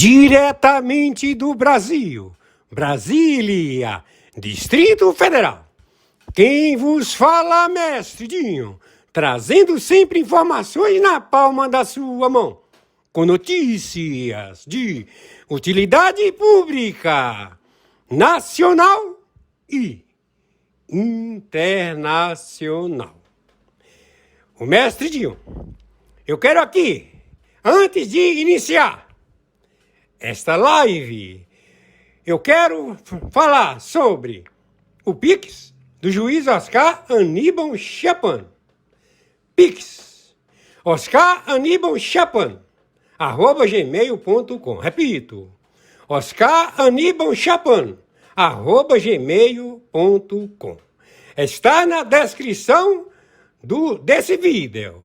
Diretamente do Brasil, Brasília, Distrito Federal. Quem vos fala, mestre Dinho, trazendo sempre informações na palma da sua mão, com notícias de utilidade pública, nacional e internacional. O mestre Dinho, eu quero aqui, antes de iniciar esta live, eu quero falar sobre o Pix do juiz Oscar Aníbal Chapan. Pix, Oscar Aníbal Chapan, @gmail.com. Repito, Oscar Aníbal Chapan, @gmail.com. Está na descrição desse vídeo.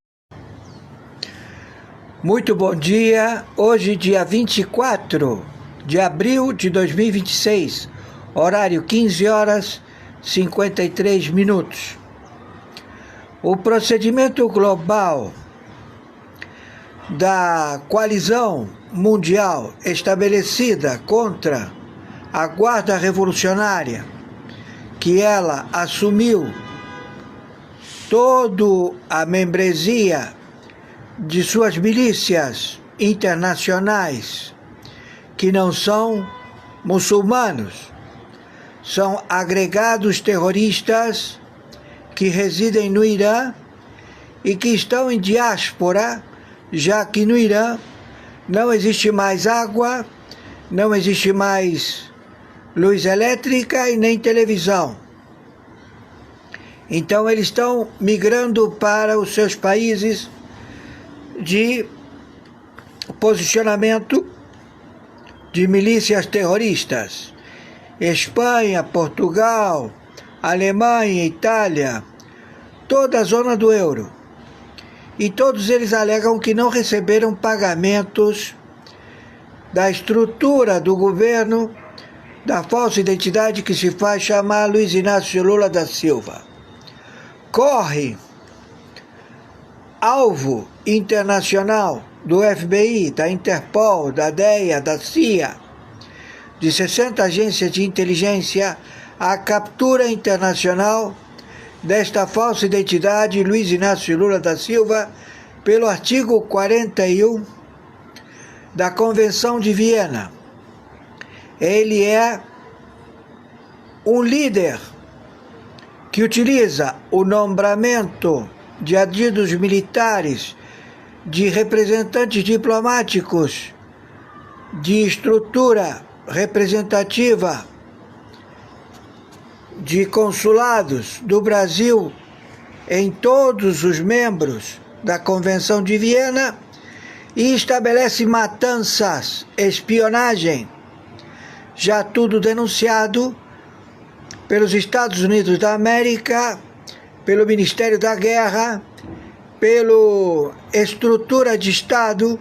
Muito bom dia, hoje dia 24 de abril de 2026, horário 15 horas 53 minutos. O procedimento global da coalizão mundial estabelecida contra a Guarda Revolucionária, que ela assumiu toda a membresia de suas milícias internacionais, que não são muçulmanos, são agregados terroristas que residem no Irã e que estão em diáspora, já que no Irã não existe mais água, não existe mais luz elétrica e nem televisão. Então eles estão migrando para os seus países de posicionamento de milícias terroristas. Espanha, Portugal, Alemanha, Itália, toda a zona do euro. E todos eles alegam que não receberam pagamentos da estrutura do governo da falsa identidade que se faz chamar Luiz Inácio Lula da Silva. Corre alvo internacional do FBI, da Interpol, da DEA, da CIA, de 60 agências de inteligência, a captura internacional desta falsa identidade Luiz Inácio Lula da Silva pelo artigo 41 da Convenção de Viena. Ele é um líder que utiliza o nombramento de adidos militares, de representantes diplomáticos, de estrutura representativa de consulados do Brasil em todos os membros da Convenção de Viena e estabelece matanças, espionagem, já tudo denunciado pelos Estados Unidos da América, pelo Ministério da Guerra, pela estrutura de Estado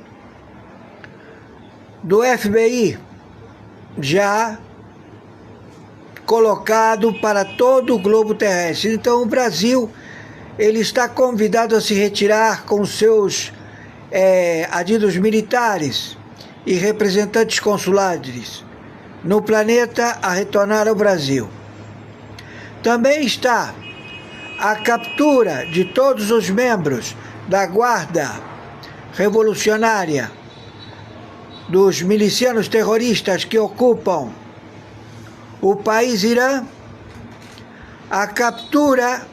do FBI, já colocado para todo o globo terrestre. Então o Brasil ele está convidado a se retirar com seus adidos militares e representantes consulares no planeta a retornar ao Brasil. Também está a captura de todos os membros da Guarda Revolucionária, dos milicianos terroristas que ocupam o país Irã, a captura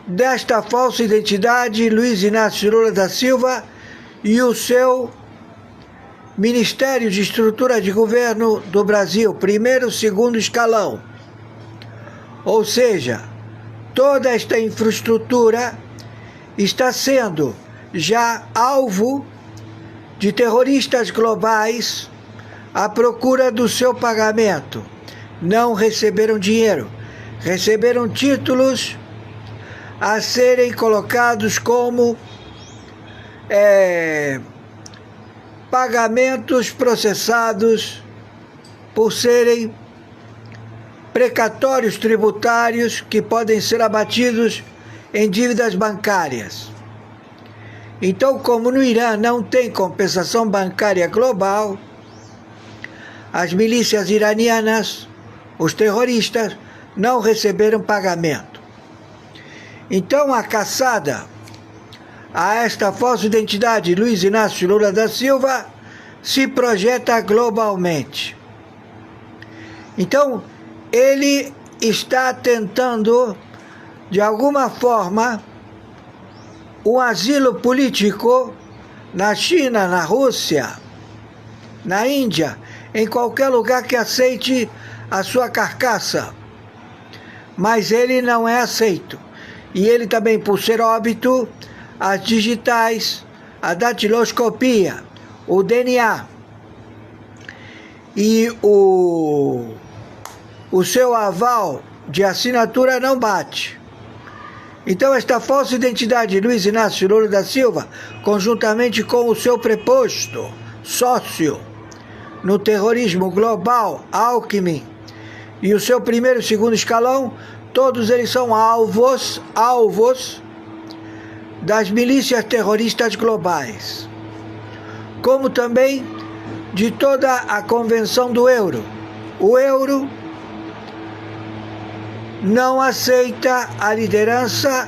desta falsa identidade Luiz Inácio Lula da Silva e o seu Ministério de Estrutura de Governo do Brasil, primeiro, segundo escalão. Ou seja, toda esta infraestrutura está sendo já alvo de terroristas globais à procura do seu pagamento. Não receberam dinheiro, receberam títulos a serem colocados como pagamentos processados por serem precatórios tributários que podem ser abatidos em dívidas bancárias. Então, como no Irã não tem compensação bancária global, as milícias iranianas, os terroristas, não receberam pagamento. Então, a caçada a esta falsa identidade Luiz Inácio Lula da Silva se projeta globalmente. Então, ele está tentando, de alguma forma, um asilo político na China, na Rússia, na Índia, em qualquer lugar que aceite a sua carcaça. Mas ele não é aceito. E ele também, por ser óbito, as digitais, a datiloscopia, o DNA e o seu aval de assinatura não bate. Então, esta falsa identidade de Luiz Inácio Lula da Silva, conjuntamente com o seu preposto sócio no terrorismo global, Alckmin, e o seu primeiro e segundo escalão, todos eles são alvos das milícias terroristas globais, como também de toda a convenção do euro. O euro não aceita a liderança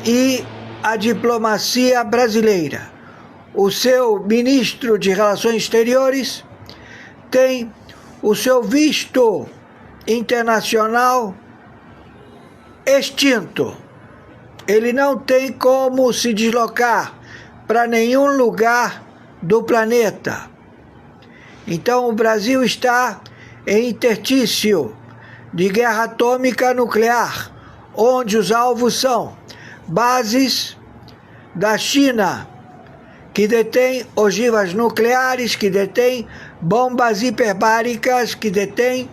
e a diplomacia brasileira. O seu ministro de Relações Exteriores tem o seu visto internacional extinto. Ele não tem como se deslocar para nenhum lugar do planeta. Então o Brasil está em interstício de guerra atômica nuclear, onde os alvos são bases da China, que detém ogivas nucleares, que detém bombas hiperbáricas, que detém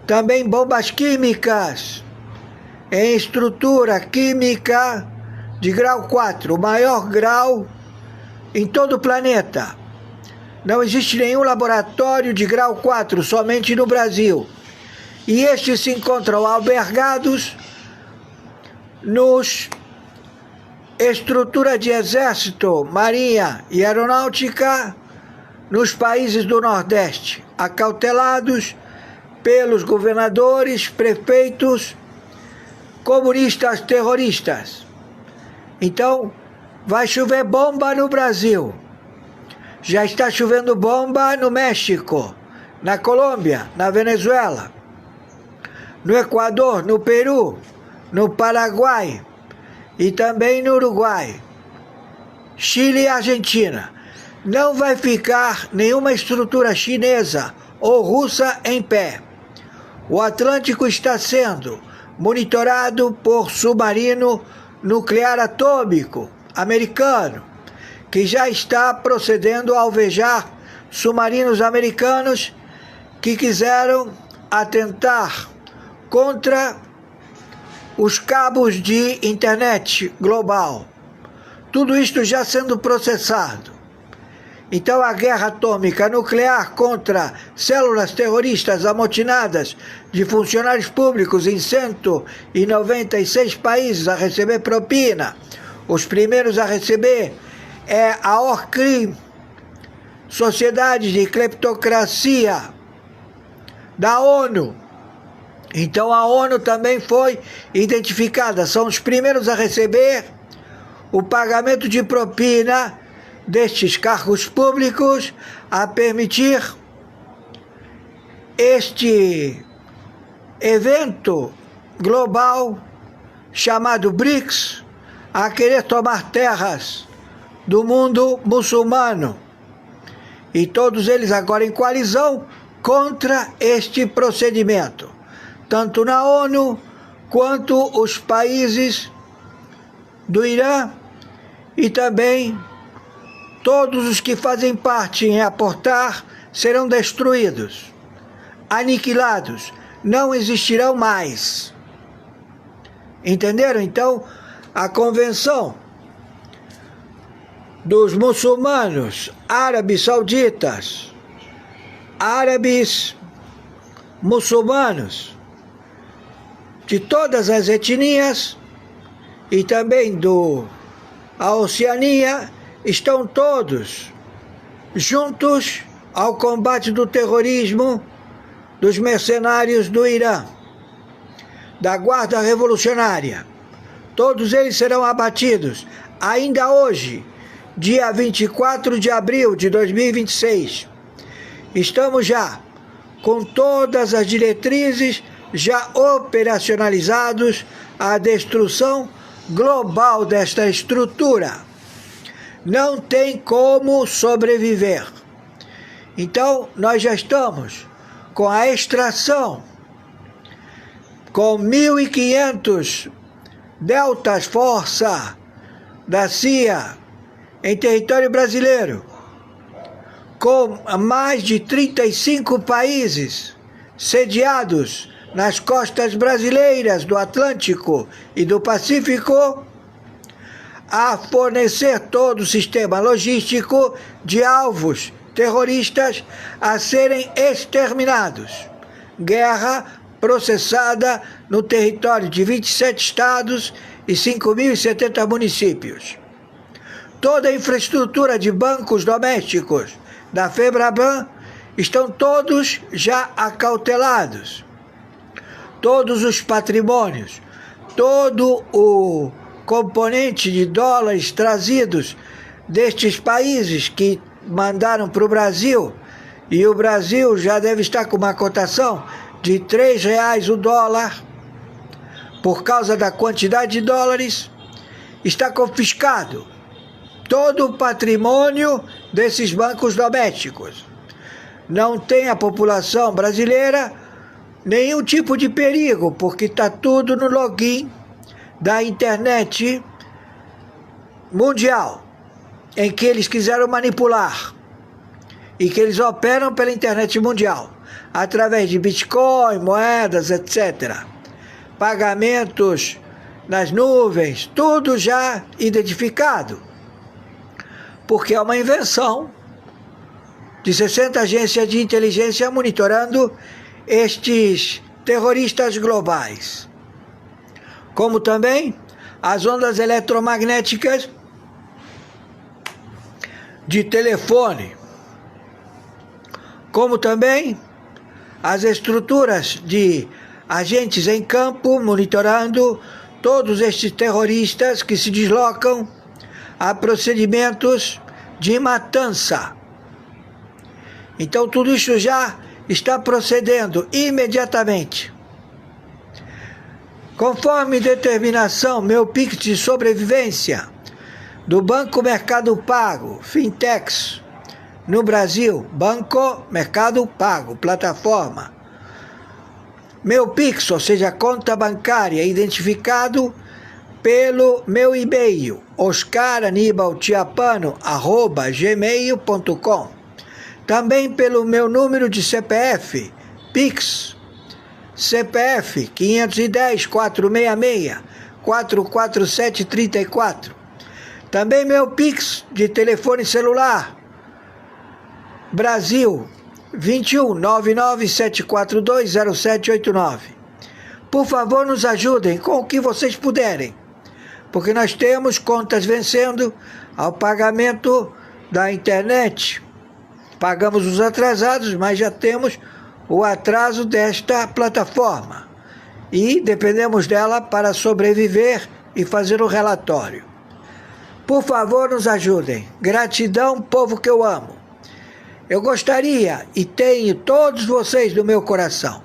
também bombas químicas, em estrutura química de grau 4, o maior grau em todo o planeta. Não existe nenhum laboratório de grau 4, somente no Brasil. E estes se encontram albergados nos estrutura de exército, marinha e aeronáutica nos países do Nordeste, acautelados pelos governadores, prefeitos, comunistas, terroristas. Então, vai chover bomba no Brasil. Já está chovendo bomba no México, na Colômbia, na Venezuela, no Equador, no Peru, no Paraguai e também no Uruguai, Chile e Argentina. Não vai ficar nenhuma estrutura chinesa ou russa em pé. O Atlântico está sendo monitorado por submarino nuclear atômico americano, que já está procedendo a alvejar submarinos americanos que quiseram atentar contra os cabos de internet global. Tudo isto já sendo processado. Então a guerra atômica nuclear contra células terroristas amotinadas de funcionários públicos em 196 países a receber propina. Os primeiros a receber é a OCRIM, Sociedade de Cleptocracia da ONU. Então a ONU também foi identificada, são os primeiros a receber o pagamento de propina destes cargos públicos, a permitir este evento global chamado BRICS a querer tomar terras do mundo muçulmano. E todos eles agora em coalizão contra este procedimento, tanto na ONU quanto os países do Irã e também todos os que fazem parte em aportar serão destruídos, aniquilados, não existirão mais. Entenderam? Então, a convenção dos muçulmanos, árabes sauditas, árabes muçulmanos, de todas as etnias e também do a Oceania, estão todos juntos ao combate do terrorismo dos mercenários do Irã, da Guarda Revolucionária. Todos eles serão abatidos ainda hoje, dia 24 de abril de 2026. Estamos já com todas as diretrizes já operacionalizados a destruição global desta estrutura. Não tem como sobreviver. Então, nós já estamos com a extração, com 1.500 deltas força da CIA em território brasileiro, com mais de 35 países sediados nas costas brasileiras do Atlântico e do Pacífico, a fornecer todo o sistema logístico de alvos terroristas a serem exterminados. Guerra processada no território de 27 estados e 5.070 municípios. Toda a infraestrutura de bancos domésticos da FEBRABAN estão todos já acautelados. Todos os patrimônios, todo o componente de dólares trazidos destes países que mandaram para o Brasil, e o Brasil já deve estar com uma cotação de R$3 o dólar, por causa da quantidade de dólares, está confiscado todo o patrimônio desses bancos domésticos. Não tem a população brasileira nenhum tipo de perigo, porque está tudo no login da internet mundial, em que eles quiseram manipular e que eles operam pela internet mundial, através de Bitcoin, moedas, etc. Pagamentos nas nuvens, tudo já identificado, porque é uma invenção de 60 agências de inteligência monitorando estes terroristas globais. Como também as ondas eletromagnéticas de telefone, como também as estruturas de agentes em campo monitorando todos estes terroristas que se deslocam a procedimentos de matança. Então tudo isso já está procedendo imediatamente. Conforme determinação, meu Pix de sobrevivência do Banco Mercado Pago, Fintechs, no Brasil, Banco Mercado Pago, plataforma. Meu Pix, ou seja, conta bancária, identificado pelo meu e-mail, oscaranibaltiapano@gmail.com. Também pelo meu número de CPF, Pix, CPF 510-466-44734. Também meu Pix de telefone celular, Brasil 21 997420789. Por favor, nos ajudem com o que vocês puderem, porque nós temos contas vencendo ao pagamento da internet. Pagamos os atrasados, mas já temos o atraso desta plataforma e dependemos dela para sobreviver e fazer o relatório. Por favor, nos ajudem. Gratidão, povo que eu amo. Eu gostaria e tenho todos vocês no meu coração,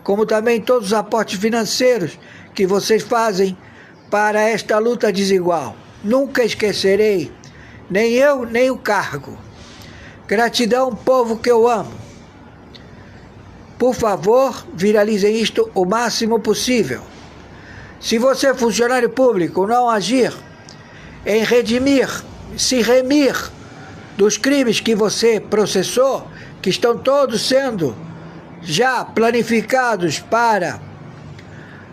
como também todos os aportes financeiros que vocês fazem para esta luta desigual. Nunca esquecerei, nem eu, nem o cargo. Gratidão, povo que eu amo. Por favor, viralizem isto o máximo possível. Se você, funcionário público, não agir em redimir, se remir dos crimes que você processou, que estão todos sendo já planificados para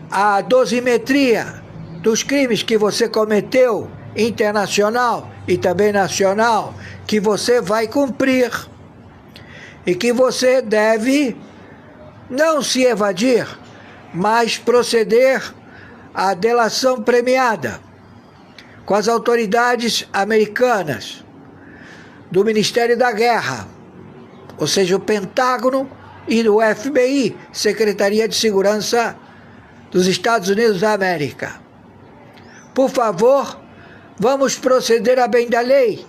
a dosimetria dos crimes que você cometeu, internacional e também nacional, que você vai cumprir e que você deve não se evadir, mas proceder à delação premiada. com as autoridades americanas, do Ministério da Guerra, ou seja, o Pentágono e do FBI, Secretaria de Segurança dos Estados Unidos da América. Por favor, vamos proceder a bem da lei.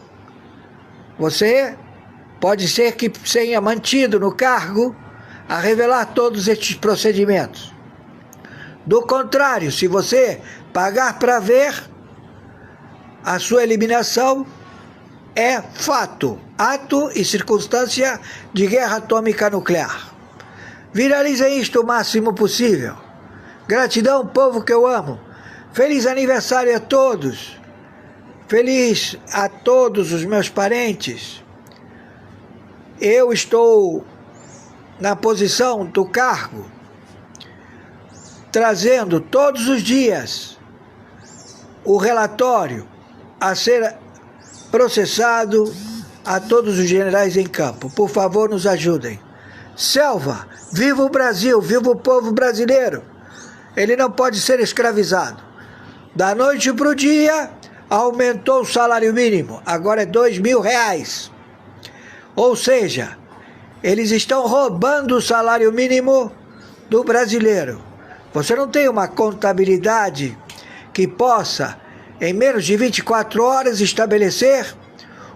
Você pode ser que seja mantido no cargo a revelar todos estes procedimentos. Do contrário, se você pagar para ver, a sua eliminação é fato, ato e circunstância de guerra atômica nuclear. Viralizem isto o máximo possível. Gratidão, povo que eu amo. Feliz aniversário a todos. Feliz a todos os meus parentes. Eu estou na posição do cargo, trazendo todos os dias o relatório a ser processado a todos os generais em campo. Por favor, nos ajudem. Selva, viva o Brasil, viva o povo brasileiro. Ele não pode ser escravizado. Da noite para o dia, aumentou o salário mínimo. Agora é R$2.000. Ou seja, eles estão roubando o salário mínimo do brasileiro. Você não tem uma contabilidade que possa, em menos de 24 horas, estabelecer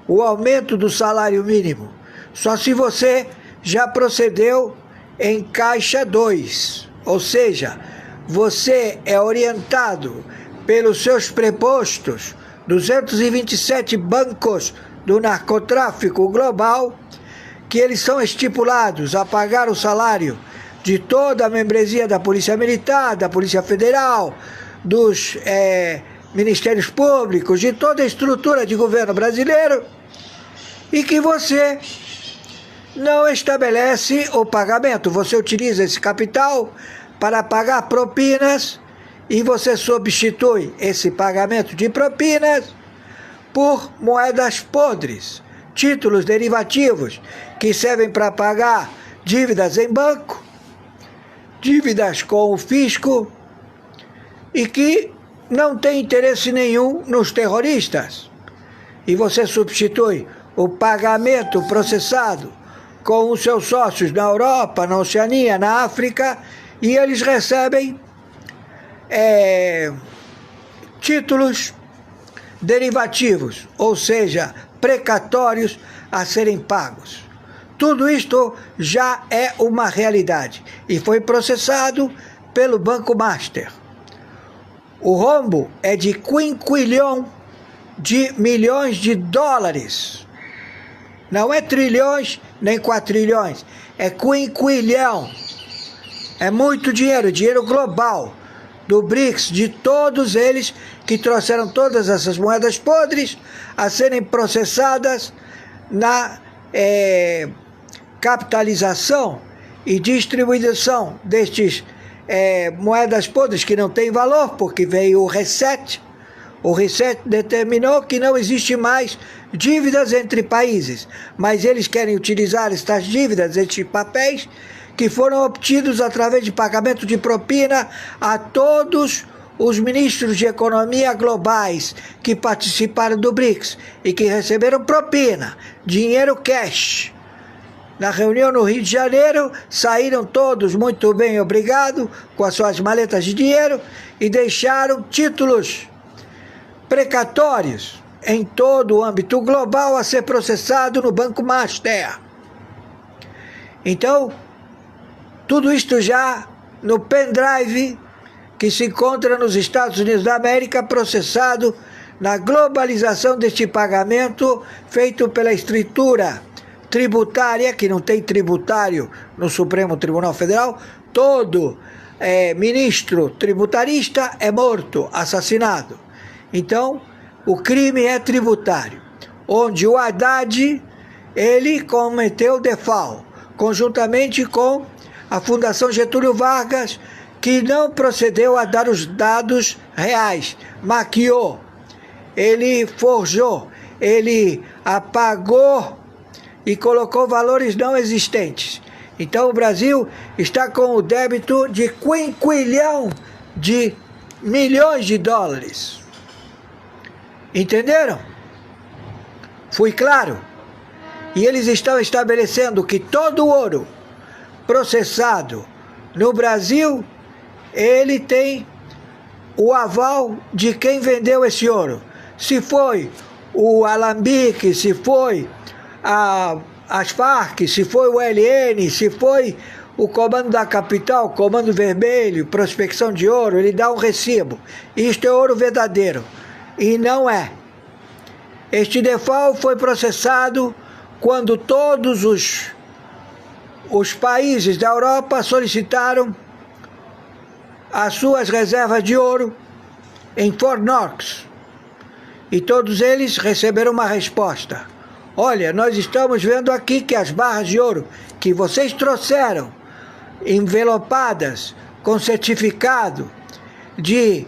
o aumento do salário mínimo. Só se você já procedeu em caixa 2. Ou seja, você é orientado pelos seus prepostos, 227 bancos do narcotráfico global, que eles são estipulados a pagar o salário de toda a membresia da Polícia Militar, da Polícia Federal, dos Ministérios Públicos, de toda a estrutura de governo brasileiro, e que você não estabelece o pagamento. Você utiliza esse capital para pagar propinas e você substitui esse pagamento de propinas por moedas podres, títulos derivativos que servem para pagar dívidas em banco, dívidas com o fisco e que não tem interesse nenhum nos terroristas. E você substitui o pagamento processado com os seus sócios na Europa, na Oceania, na África, e eles recebem títulos derivativos, ou seja, precatórios a serem pagos. Tudo isto já é uma realidade e foi processado pelo Banco Master. O rombo é de quinquilhão de milhões de dólares. Não é trilhões nem quatrilhões, é quinquilhão. É muito dinheiro, dinheiro global, do BRICS, de todos eles que trouxeram todas essas moedas podres a serem processadas na capitalização e distribuição destes moedas podres que não têm valor, porque veio o reset. O reset determinou que não existe mais dívidas entre países, mas eles querem utilizar estas dívidas, estes papéis, que foram obtidos através de pagamento de propina a todos os ministros de economia globais que participaram do BRICS e que receberam propina, dinheiro cash. Na reunião no Rio de Janeiro, saíram todos muito bem, obrigado, com as suas maletas de dinheiro e deixaram títulos precatórios em todo o âmbito global a ser processado no Banco Master. Então, tudo isto já no pendrive que se encontra nos Estados Unidos da América, processado na globalização deste pagamento feito pela estrutura tributária, que não tem tributário no Supremo Tribunal Federal. Todo ministro tributarista é morto, assassinado. Então, o crime é tributário, onde o Haddad, ele cometeu default, conjuntamente com a Fundação Getúlio Vargas, que não procedeu a dar os dados reais, maquiou, ele forjou, ele apagou e colocou valores não existentes. Então o Brasil está com o débito de quinquilhão de milhões de dólares. Entenderam? Fui claro? E eles estão estabelecendo que todo o ouro processado no Brasil, ele tem o aval de quem vendeu esse ouro. Se foi o Alambique, se foi as Farc, se foi o LN, se foi o Comando da Capital, Comando Vermelho, Prospecção de Ouro, ele dá um recibo. Isto é ouro verdadeiro. E não é. Este DEFAL foi processado quando todos os países da Europa solicitaram as suas reservas de ouro em Fort Knox. E todos eles receberam uma resposta. Olha, nós estamos vendo aqui que as barras de ouro que vocês trouxeram, envelopadas com certificado de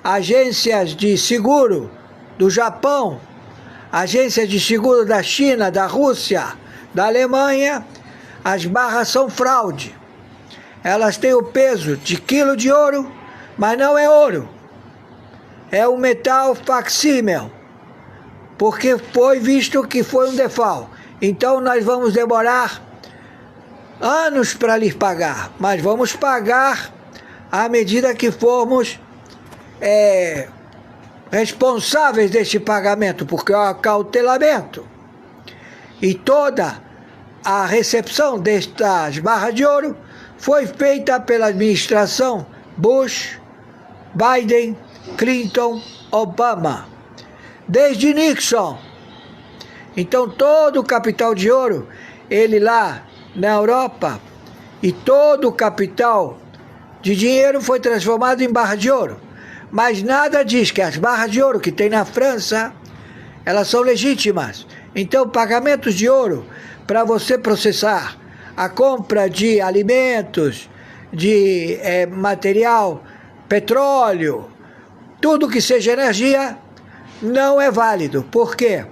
agências de seguro do Japão, agências de seguro da China, da Rússia, da Alemanha, as barras são fraude. Elas têm o peso de quilo de ouro, mas não é ouro. É um metal facsímil, porque foi visto que foi um DEFAL. Então nós vamos demorar anos para lhes pagar, mas vamos pagar à medida que formos responsáveis deste pagamento, porque é o acautelamento. E toda a recepção destas barras de ouro foi feita pela administração Bush, Biden, Clinton, Obama, desde Nixon. Então todo o capital de ouro, ele lá na Europa, e todo o capital de dinheiro foi transformado em barra de ouro. Mas nada diz que as barras de ouro que tem na França, elas são legítimas. Então pagamentos de ouro para você processar a compra de alimentos, de material, petróleo, tudo que seja energia, não é válido. Por quê?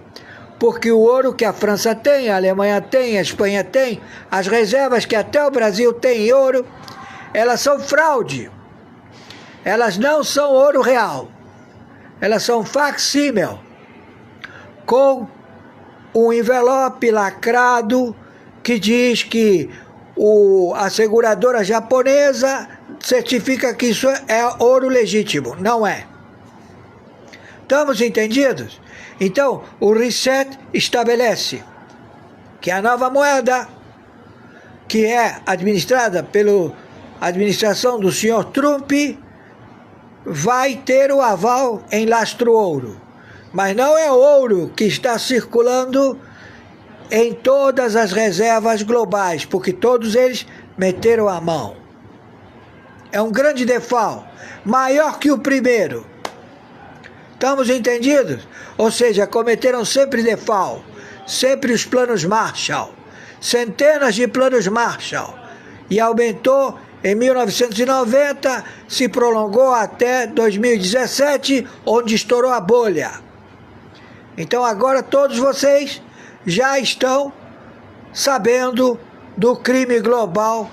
Porque o ouro que a França tem, a Alemanha tem, a Espanha tem, as reservas que até o Brasil tem em ouro, elas são fraude. Elas não são ouro real. Elas são facsímil, com um envelope lacrado que diz que a seguradora japonesa certifica que isso é ouro legítimo. Não é. Estamos entendidos? Então, o Reset estabelece que a nova moeda, que é administrada pela administração do senhor Trump, vai ter o aval em lastro ouro. Mas não é ouro que está circulando em todas as reservas globais, porque todos eles meteram a mão. É um grande DEFAL, maior que o primeiro. Estamos entendidos? Ou seja, cometeram sempre DEFAL, sempre os planos Marshall, centenas de planos Marshall, e aumentou em 1990, se prolongou até 2017, onde estourou a bolha. Então agora todos vocês já estão sabendo do crime global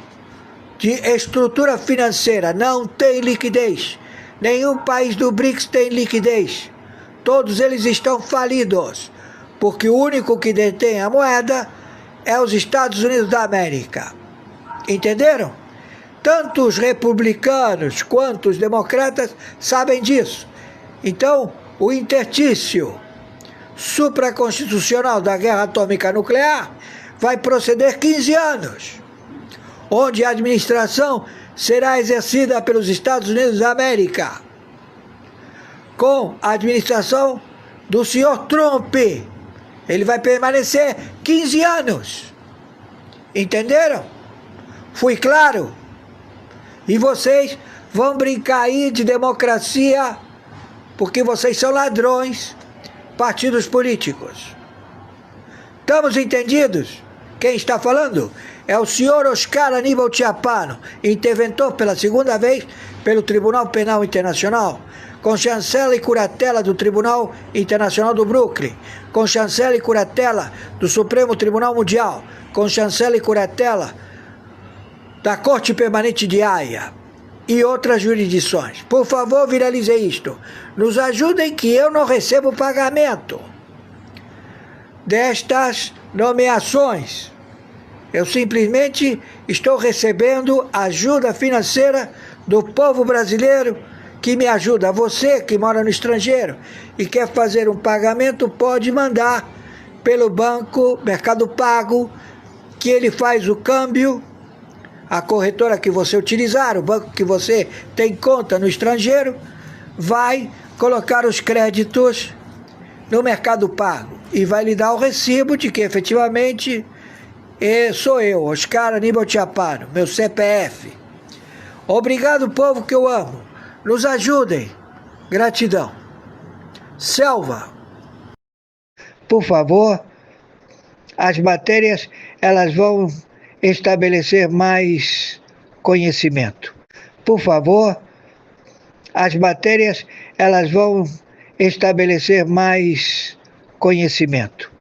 de estrutura financeira. Não tem liquidez. Nenhum país do BRICS tem liquidez. Todos eles estão falidos, porque o único que detém a moeda é os Estados Unidos da América. Entenderam? Tanto os republicanos quanto os democratas sabem disso. Então, o interstício supraconstitucional da guerra atômica nuclear vai proceder 15 anos, onde a administração será exercida pelos Estados Unidos da América, com a administração do senhor Trump. Ele vai permanecer 15 anos. Entenderam? Fui claro? E vocês vão brincar aí de democracia, porque vocês são ladrões, partidos políticos. Estamos entendidos? Quem está falando é o senhor Oscar Aníbal Chiappano, interventor pela segunda vez pelo Tribunal Penal Internacional, com chancela e curatela do Tribunal Internacional do Brooklyn, com chancela e curatela do Supremo Tribunal Mundial, com chancela e curatela da Corte Permanente de Haia. e outras jurisdições. Por favor, viralize isto. Nos ajudem que eu não recebo pagamento destas nomeações. Eu simplesmente estou recebendo ajuda financeira do povo brasileiro que me ajuda. Você que mora no estrangeiro e quer fazer um pagamento, pode mandar pelo banco Mercado Pago, que ele faz o câmbio, a corretora que você utilizar, o banco que você tem conta no estrangeiro, vai colocar os créditos no Mercado Pago e vai lhe dar o recibo de que efetivamente sou eu, Oscar Aníbal Chiappano, meu CPF. Obrigado, povo que eu amo. Nos ajudem. Gratidão. Selva. Por favor, as matérias elas vão estabelecer mais conhecimento. Por favor, as matérias elas vão estabelecer mais conhecimento.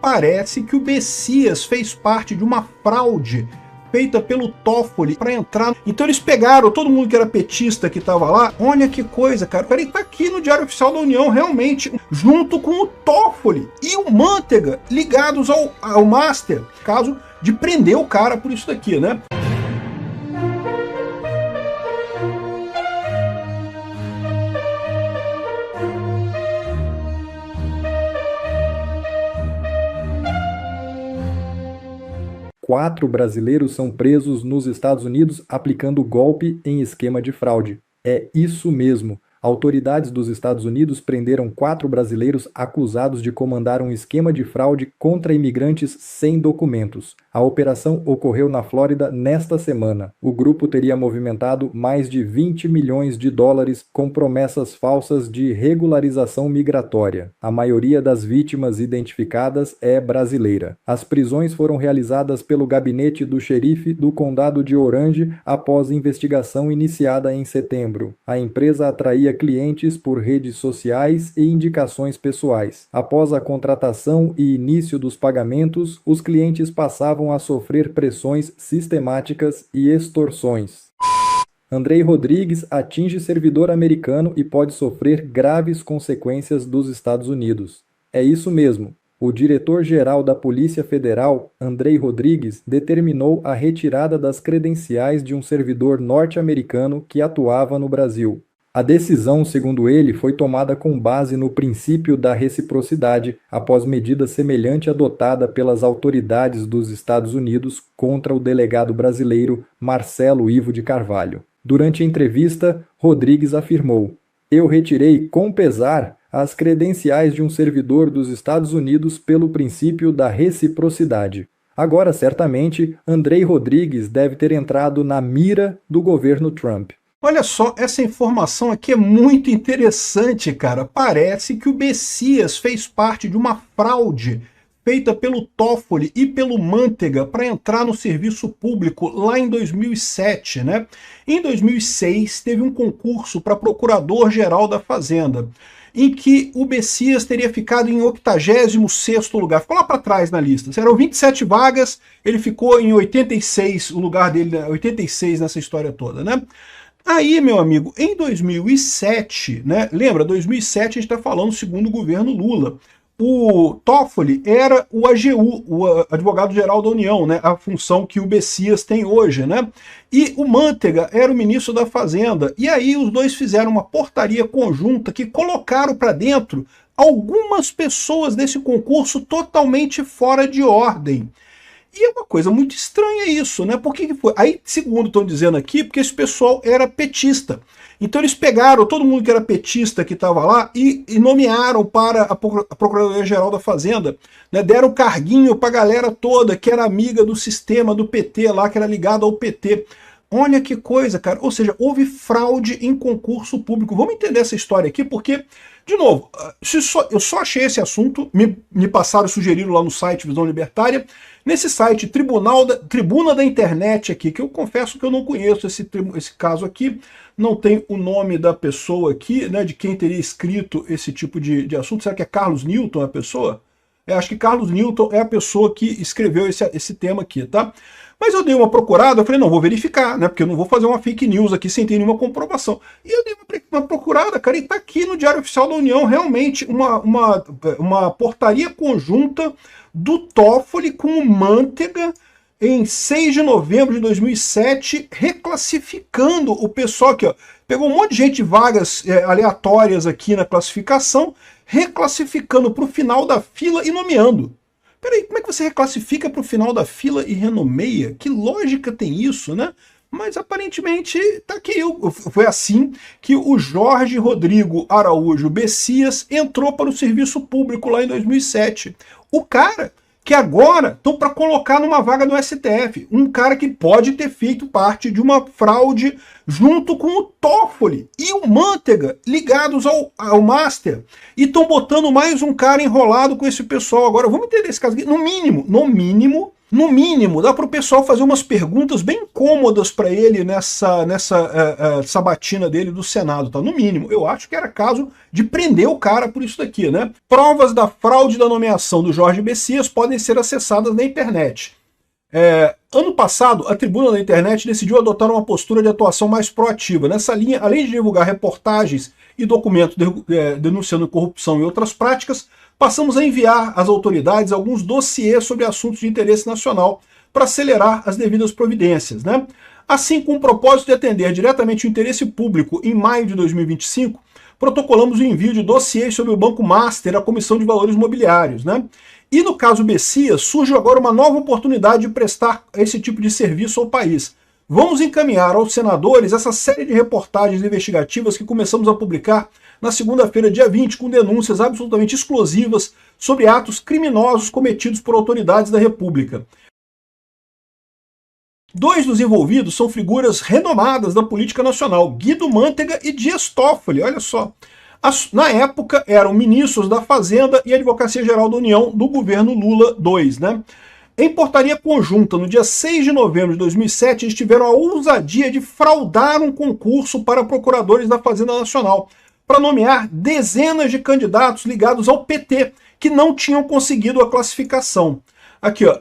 Parece que o Messias fez parte de uma fraude feita pelo Toffoli para entrar. Então eles pegaram todo mundo que era petista que estava lá. Olha que coisa, cara. Peraí, tá aqui no Diário Oficial da União, realmente, junto com o Toffoli e o Manteiga, ligados ao Master, caso de prender o cara por isso daqui, né? Quatro brasileiros são presos nos Estados Unidos aplicando golpe em esquema de fraude. É isso mesmo. Autoridades dos Estados Unidos prenderam 4 brasileiros acusados de comandar um esquema de fraude contra imigrantes sem documentos. A operação ocorreu na Flórida nesta semana. O grupo teria movimentado mais de 20 milhões de dólares com promessas falsas de regularização migratória. A maioria das vítimas identificadas é brasileira. As prisões foram realizadas pelo gabinete do xerife do condado de Orange após investigação iniciada em setembro. A empresa atraía clientes por redes sociais e indicações pessoais. Após a contratação e início dos pagamentos, os clientes passavam a sofrer pressões sistemáticas e extorsões. Andrei Rodrigues atinge servidor americano e pode sofrer graves consequências dos Estados Unidos. É isso mesmo. O diretor-geral da Polícia Federal, Andrei Rodrigues, determinou a retirada das credenciais de um servidor norte-americano que atuava no Brasil. A decisão, segundo ele, foi tomada com base no princípio da reciprocidade, após medida semelhante adotada pelas autoridades dos Estados Unidos contra o delegado brasileiro Marcelo Ivo de Carvalho. Durante a entrevista, Rodrigues afirmou: "Eu retirei com pesar as credenciais de um servidor dos Estados Unidos pelo princípio da reciprocidade." Agora, certamente, Andrei Rodrigues deve ter entrado na mira do governo Trump. Olha só, essa informação aqui é muito interessante, cara. Parece que o Messias fez parte de uma fraude feita pelo Toffoli e pelo Manteiga para entrar no serviço público lá em 2007, né? Em 2006, teve um concurso para Procurador-Geral da Fazenda, em que o Messias teria ficado em 86º lugar. Ficou lá para trás na lista. Eram 27 vagas, ele ficou em 86, o lugar dele, 86 nessa história toda, né? Aí, meu amigo, em 2007, né? Lembra, 2007 a gente está falando segundo o governo Lula. O Toffoli era o AGU, o advogado-geral da União, né? A função que o Messias tem hoje, né? E o Manteiga era o ministro da Fazenda. E aí os dois fizeram uma portaria conjunta que colocaram para dentro algumas pessoas desse concurso totalmente fora de ordem. E é uma coisa muito estranha isso, né? Por que foi? Aí, segundo estão dizendo aqui, porque esse pessoal era petista. Então eles pegaram todo mundo que era petista que estava lá e nomearam para a Procuradoria-Geral da Fazenda, né? Deram carguinho para a galera toda que era amiga do sistema do PT lá, que era ligado ao PT. Olha que coisa, cara. Ou seja, houve fraude em concurso público. Vamos entender essa história aqui, porque, de novo, eu só achei esse assunto, me passaram e sugeriram lá no site Visão Libertária, nesse site Tribuna da Internet aqui, que eu confesso que eu não conheço esse caso aqui, não tem o nome da pessoa aqui, né, de quem teria escrito esse tipo de assunto. Será que é Carlos Newton a pessoa? Acho que Carlos Newton é a pessoa que escreveu esse tema aqui, tá? Mas eu dei uma procurada, eu falei, não, vou verificar, né? Porque eu não vou fazer uma fake news aqui sem ter nenhuma comprovação. E eu dei uma procurada, cara, e tá aqui no Diário Oficial da União, realmente, uma portaria conjunta do Toffoli com o Mantega, em 6 de novembro de 2007, reclassificando o pessoal aqui, ó. Pegou um monte de gente de vagas aleatórias aqui na classificação, reclassificando para o final da fila e nomeando. Peraí, como é que você reclassifica para o final da fila e renomeia? Que lógica tem isso, né? Mas aparentemente tá aqui. Foi assim que o Jorge Rodrigo Araújo Bessias entrou para o serviço público lá em 2007. O cara que agora estão para colocar numa vaga no STF. Um cara que pode ter feito parte de uma fraude junto com o Toffoli e o Mantega, ligados ao Master. E estão botando mais um cara enrolado com esse pessoal. Agora, vamos entender esse caso aqui. No mínimo, dá para o pessoal fazer umas perguntas bem cômodas para ele nessa sabatina dele do Senado, tá? No mínimo, eu acho que era caso de prender o cara por isso daqui, né? Provas da fraude da nomeação do Jorge Bessias podem ser acessadas na internet. Ano passado, a Tribuna da Internet decidiu adotar uma postura de atuação mais proativa. Nessa linha, além de divulgar reportagens e documentos denunciando corrupção e outras práticas, passamos a enviar às autoridades alguns dossiês sobre assuntos de interesse nacional para acelerar as devidas providências, né? Assim, com o propósito de atender diretamente o interesse público, em maio de 2025, protocolamos o envio de dossiês sobre o Banco Master à Comissão de Valores Mobiliários, né? E no caso Bessias, surge agora uma nova oportunidade de prestar esse tipo de serviço ao país. Vamos encaminhar aos senadores essa série de reportagens investigativas que começamos a publicar na segunda-feira, dia 20, com denúncias absolutamente explosivas sobre atos criminosos cometidos por autoridades da República. 2 dos envolvidos são figuras renomadas da política nacional, Guido Mantega e Dias Toffoli, olha só. Na época, eram ministros da Fazenda e Advocacia Geral da União do governo Lula II, né? Em portaria conjunta, no dia 6 de novembro de 2007, eles tiveram a ousadia de fraudar um concurso para procuradores da Fazenda Nacional, para nomear dezenas de candidatos ligados ao PT, que não tinham conseguido a classificação. Aqui, ó,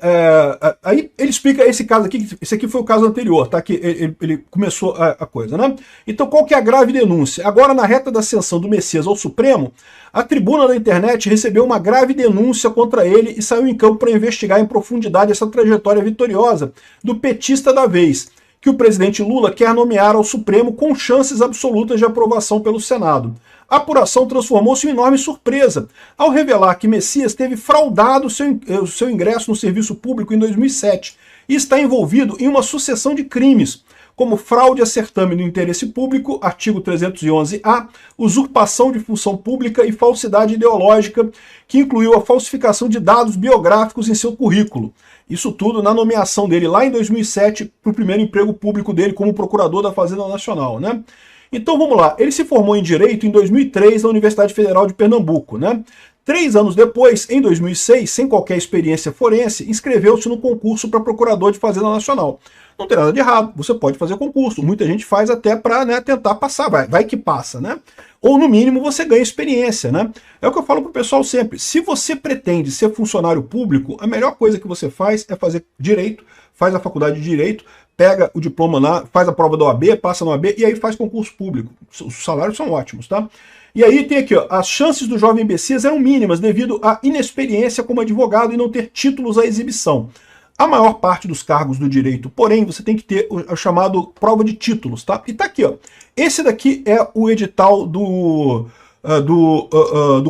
aí ele explica esse caso aqui, esse aqui foi o caso anterior, tá? Que ele começou a coisa, né? Então, qual que é a grave denúncia? Agora, na reta da ascensão do Messias ao Supremo, a Tribuna da Internet recebeu uma grave denúncia contra ele e saiu em campo para investigar em profundidade essa trajetória vitoriosa do petista da vez, que o presidente Lula quer nomear ao Supremo com chances absolutas de aprovação pelo Senado. A apuração transformou-se em enorme surpresa, ao revelar que Messias teve fraudado o seu ingresso no serviço público em 2007 e está envolvido em uma sucessão de crimes, como fraude a certame do interesse público, artigo 311-A, usurpação de função pública e falsidade ideológica, que incluiu a falsificação de dados biográficos em seu currículo. Isso tudo na nomeação dele lá em 2007 para o primeiro emprego público dele como procurador da Fazenda Nacional, né? Então vamos lá, ele se formou em Direito em 2003 na Universidade Federal de Pernambuco, né? 3 anos depois, em 2006, sem qualquer experiência forense, inscreveu-se no concurso para procurador de Fazenda Nacional. Não tem nada de errado, você pode fazer concurso, muita gente faz até para, né, tentar passar, vai que passa, né? Ou no mínimo você ganha experiência, né? É o que eu falo pro pessoal sempre, se você pretende ser funcionário público, a melhor coisa que você faz é fazer Direito, faz a faculdade de Direito, pega o diploma lá, faz a prova da OAB, passa na OAB e aí faz concurso público. Os salários são ótimos, tá? E aí tem aqui, ó, as chances do jovem Bessias eram mínimas devido à inexperiência como advogado e não ter títulos à exibição. A maior parte dos cargos do direito, porém, você tem que ter o chamado prova de títulos, tá? E tá aqui, ó. Esse daqui é o edital do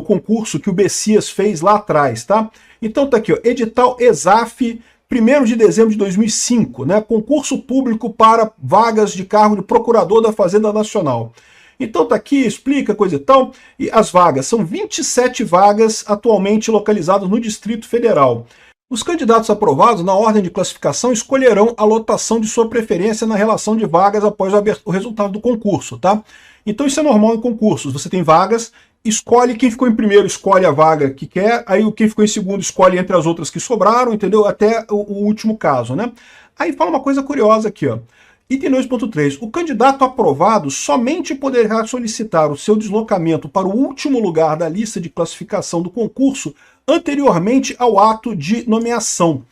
concurso que o Bessias fez lá atrás, tá? Então tá aqui, ó, edital ESAF 1º de dezembro de 2005, né? Concurso público para vagas de cargo de procurador da Fazenda Nacional. Então tá aqui, explica coisa e tal, e as vagas, são 27 vagas atualmente localizadas no Distrito Federal. Os candidatos aprovados na ordem de classificação escolherão a lotação de sua preferência na relação de vagas após o resultado do concurso, tá? Então isso é normal em concursos, você tem vagas, escolhe quem ficou em primeiro, escolhe a vaga que quer, aí quem ficou em segundo escolhe entre as outras que sobraram, entendeu? Até o último caso, né? Aí fala uma coisa curiosa aqui, ó. Item 2.3. O candidato aprovado somente poderá solicitar o seu deslocamento para o último lugar da lista de classificação do concurso anteriormente ao ato de nomeação.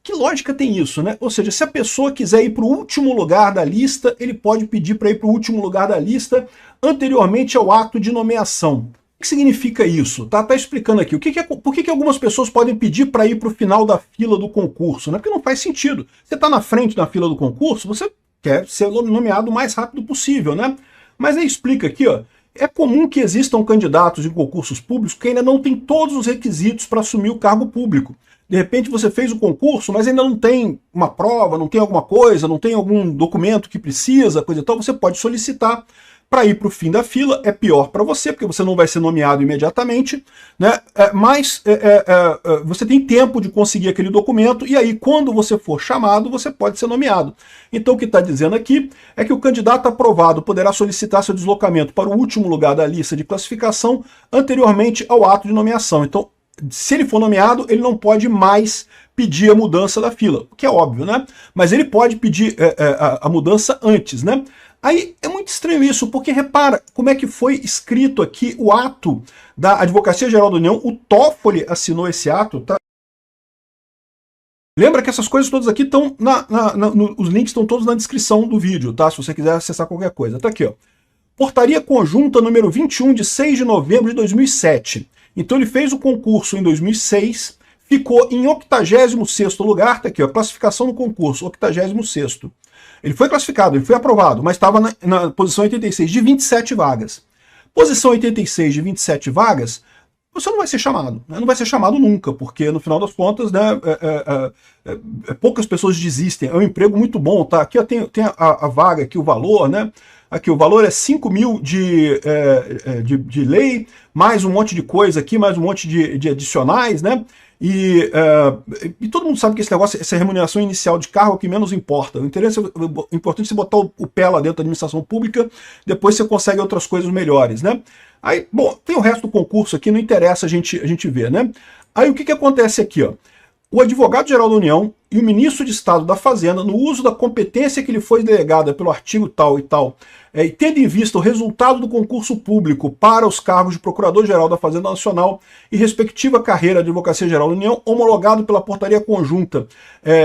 Que lógica tem isso, né? Ou seja, se a pessoa quiser ir para o último lugar da lista, ele pode pedir para ir para o último lugar da lista anteriormente ao ato de nomeação. O que significa isso? Tá explicando aqui. Por que algumas pessoas podem pedir para ir para o final da fila do concurso? Né? Porque não faz sentido. Você está na frente da fila do concurso, você quer ser nomeado o mais rápido possível, né? Mas aí explica aqui, ó. É comum que existam candidatos em concursos públicos que ainda não têm todos os requisitos para assumir o cargo público. De repente você fez o concurso, mas ainda não tem uma prova, não tem alguma coisa, não tem algum documento que precisa, coisa e tal, você pode solicitar para ir para o fim da fila. É pior para você, porque você não vai ser nomeado imediatamente, né? Mas você tem tempo de conseguir aquele documento, e aí quando você for chamado, você pode ser nomeado. Então o que está dizendo aqui é que o candidato aprovado poderá solicitar seu deslocamento para o último lugar da lista de classificação anteriormente ao ato de nomeação. Então, se ele for nomeado, ele não pode mais pedir a mudança da fila, o que é óbvio, né? Mas ele pode pedir a mudança antes, né? Aí é muito estranho isso, porque repara como é que foi escrito aqui o ato da Advocacia Geral da União. O Toffoli assinou esse ato, tá? Lembra que essas coisas todas aqui estão os links estão todos na descrição do vídeo, tá? Se você quiser acessar qualquer coisa. Tá aqui, ó. Portaria Conjunta número 21 de 6 de novembro de 2007. Então ele fez o concurso em 2006, ficou em 86º lugar, tá aqui, ó, classificação no concurso, 86º. Ele foi classificado, ele foi aprovado, mas estava na posição 86 de 27 vagas. Posição 86 de 27 vagas, você não vai ser chamado, né? Não vai ser chamado nunca, porque no final das contas, né, poucas pessoas desistem. É um emprego muito bom, tá? Aqui ó, tem a vaga, aqui o valor, né? Aqui o valor é 5 mil de lei, mais um monte de coisa aqui, mais um monte de adicionais, né? E todo mundo sabe que esse negócio, essa remuneração inicial de cargo é o que menos importa. O importante é você botar o pé lá dentro da administração pública, depois você consegue outras coisas melhores, né? Aí, bom, tem o resto do concurso aqui, não interessa a gente ver, né? Aí o que acontece aqui, ó? O advogado-geral da União e o ministro de Estado da Fazenda, no uso da competência que lhe foi delegada pelo artigo tal e tal, e tendo em vista o resultado do concurso público para os cargos de Procurador-Geral da Fazenda Nacional e respectiva carreira de Advocacia Geral da União, homologado pela Portaria Conjunta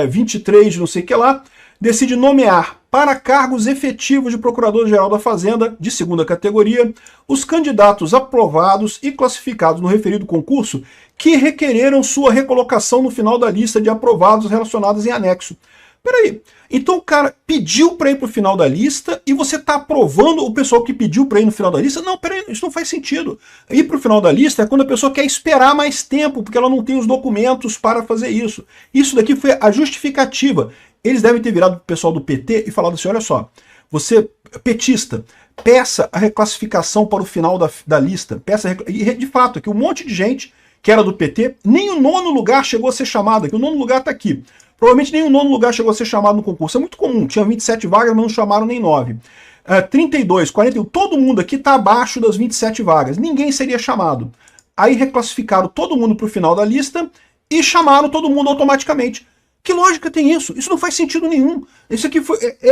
23 de não sei o que lá, decide nomear para cargos efetivos de Procurador-Geral da Fazenda, de segunda categoria, os candidatos aprovados e classificados no referido concurso que requereram sua recolocação no final da lista de aprovados relacionados em anexo. Peraí, então o cara pediu para ir para o final da lista e você está aprovando o pessoal que pediu para ir no final da lista? Não, peraí, isso não faz sentido. Ir para o final da lista é quando a pessoa quer esperar mais tempo, porque ela não tem os documentos para fazer isso. Isso daqui foi a justificativa. Eles devem ter virado para o pessoal do PT e falado assim, olha só, você, petista, peça a reclassificação para o final da lista. E de fato, aqui um monte de gente que era do PT, nem o 9º lugar chegou a ser chamado, aqui o 9º lugar está aqui. Provavelmente nem o 9º lugar chegou a ser chamado no concurso. É muito comum, tinha 27 vagas, mas não chamaram nem 9. 32, 41, todo mundo aqui está abaixo das 27 vagas. Ninguém seria chamado. Aí reclassificaram todo mundo para o final da lista e chamaram todo mundo automaticamente. Que lógica tem isso? Isso não faz sentido nenhum. Isso aqui